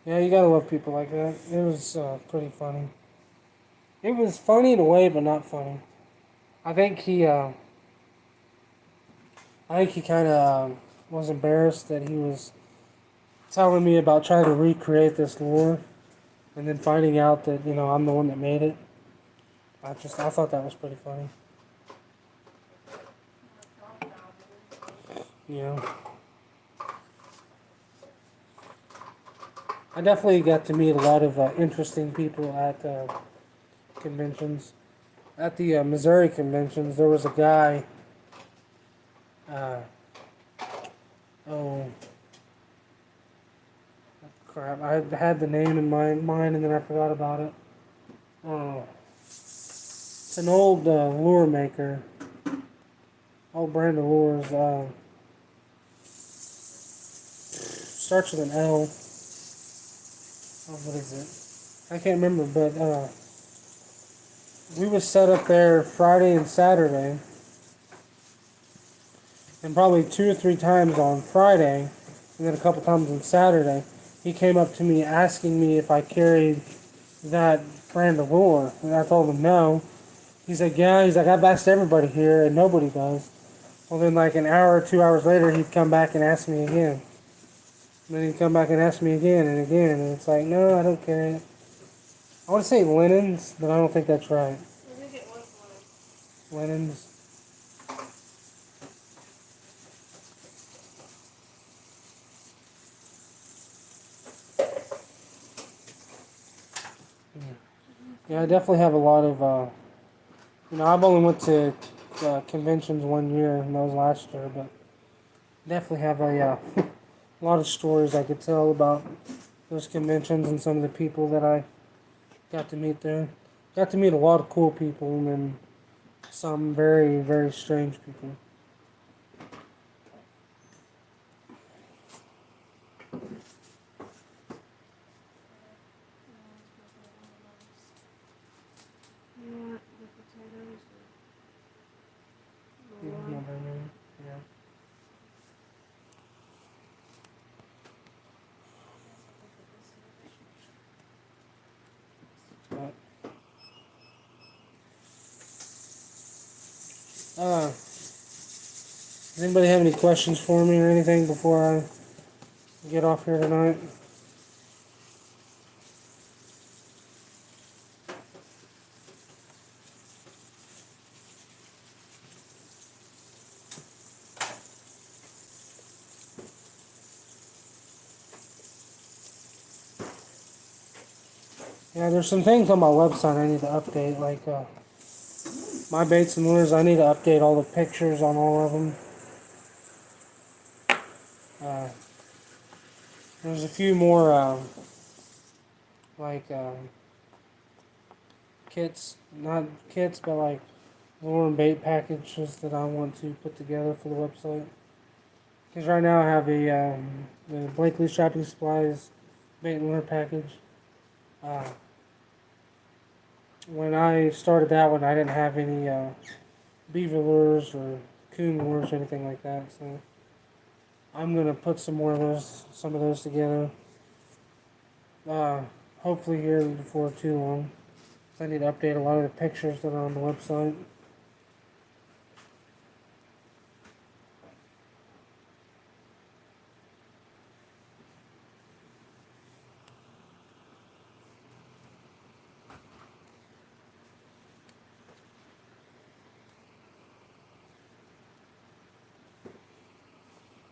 Yeah, you gotta love people like that. It was pretty funny. It was funny in a way, but not funny. I think he kind of was embarrassed that he was telling me about trying to recreate this lure, and then finding out that I'm the one that made it. I thought that was pretty funny. I definitely got to meet a lot of interesting people at conventions. At the Missouri conventions, there was a guy. Uh, oh crap! I had the name in my mind and then I forgot about it. Oh, it's an old lure maker. Old brand of lures. Starts with an L. Oh, what is it? I can't remember, but we was set up there Friday and Saturday, and probably 2 or 3 times on Friday, and then a couple times on Saturday, he came up to me asking me if I carried that brand of lure, and I told him no. He's like, yeah. He's like, I've asked everybody here, and nobody does. Well, then like an hour or 2 hours later, he'd come back and ask me again. And then he'd come back and ask me again and again, and it's like, no, I don't carry it. I want to say linens, but I don't think that's right. I think it was one. Linens. Yeah, I definitely have a lot of, I've only went to conventions 1 year, and that was last year, but definitely have a lot of stories I could tell about those conventions and some of the people that I got to meet there. Got to meet a lot of cool people and then some very, very strange people. You want the potatoes or the Yeah, lime? yeah. Does anybody have any questions for me or anything before I get off here tonight? Yeah, there's some things on my website I need to update, like my baits and lures. I need to update all the pictures on all of them. Uh, there's a few more like kits, not kits, but like lure and bait packages that I want to put together for the website. Because right now I have the Blakely Shopping Supplies bait and lure package. Uh, when I started that one, I didn't have any beaver lures or coon lures or anything like that. So I'm gonna put some of those together. Uh, hopefully here before too long. I need to update a lot of the pictures that are on the website.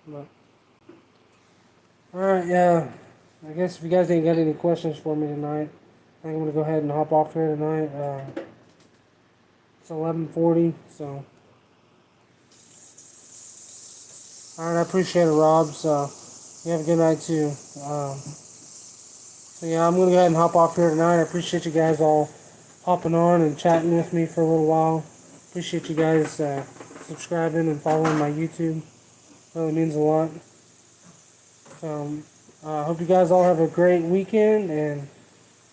But alright, yeah. I guess if you guys ain't got any questions for me tonight, I think I'm gonna go ahead and hop off here tonight. It's 11:40, so. Alright, I appreciate it, Rob. So you have a good night too. So yeah, I'm gonna go ahead and hop off here tonight. I appreciate you guys all hopping on and chatting with me for a little while. Appreciate you guys subscribing and following my YouTube. Really means a lot. So I hope you guys all have a great weekend, and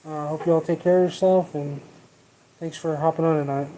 hope you all take care of yourself, and thanks for hopping on tonight.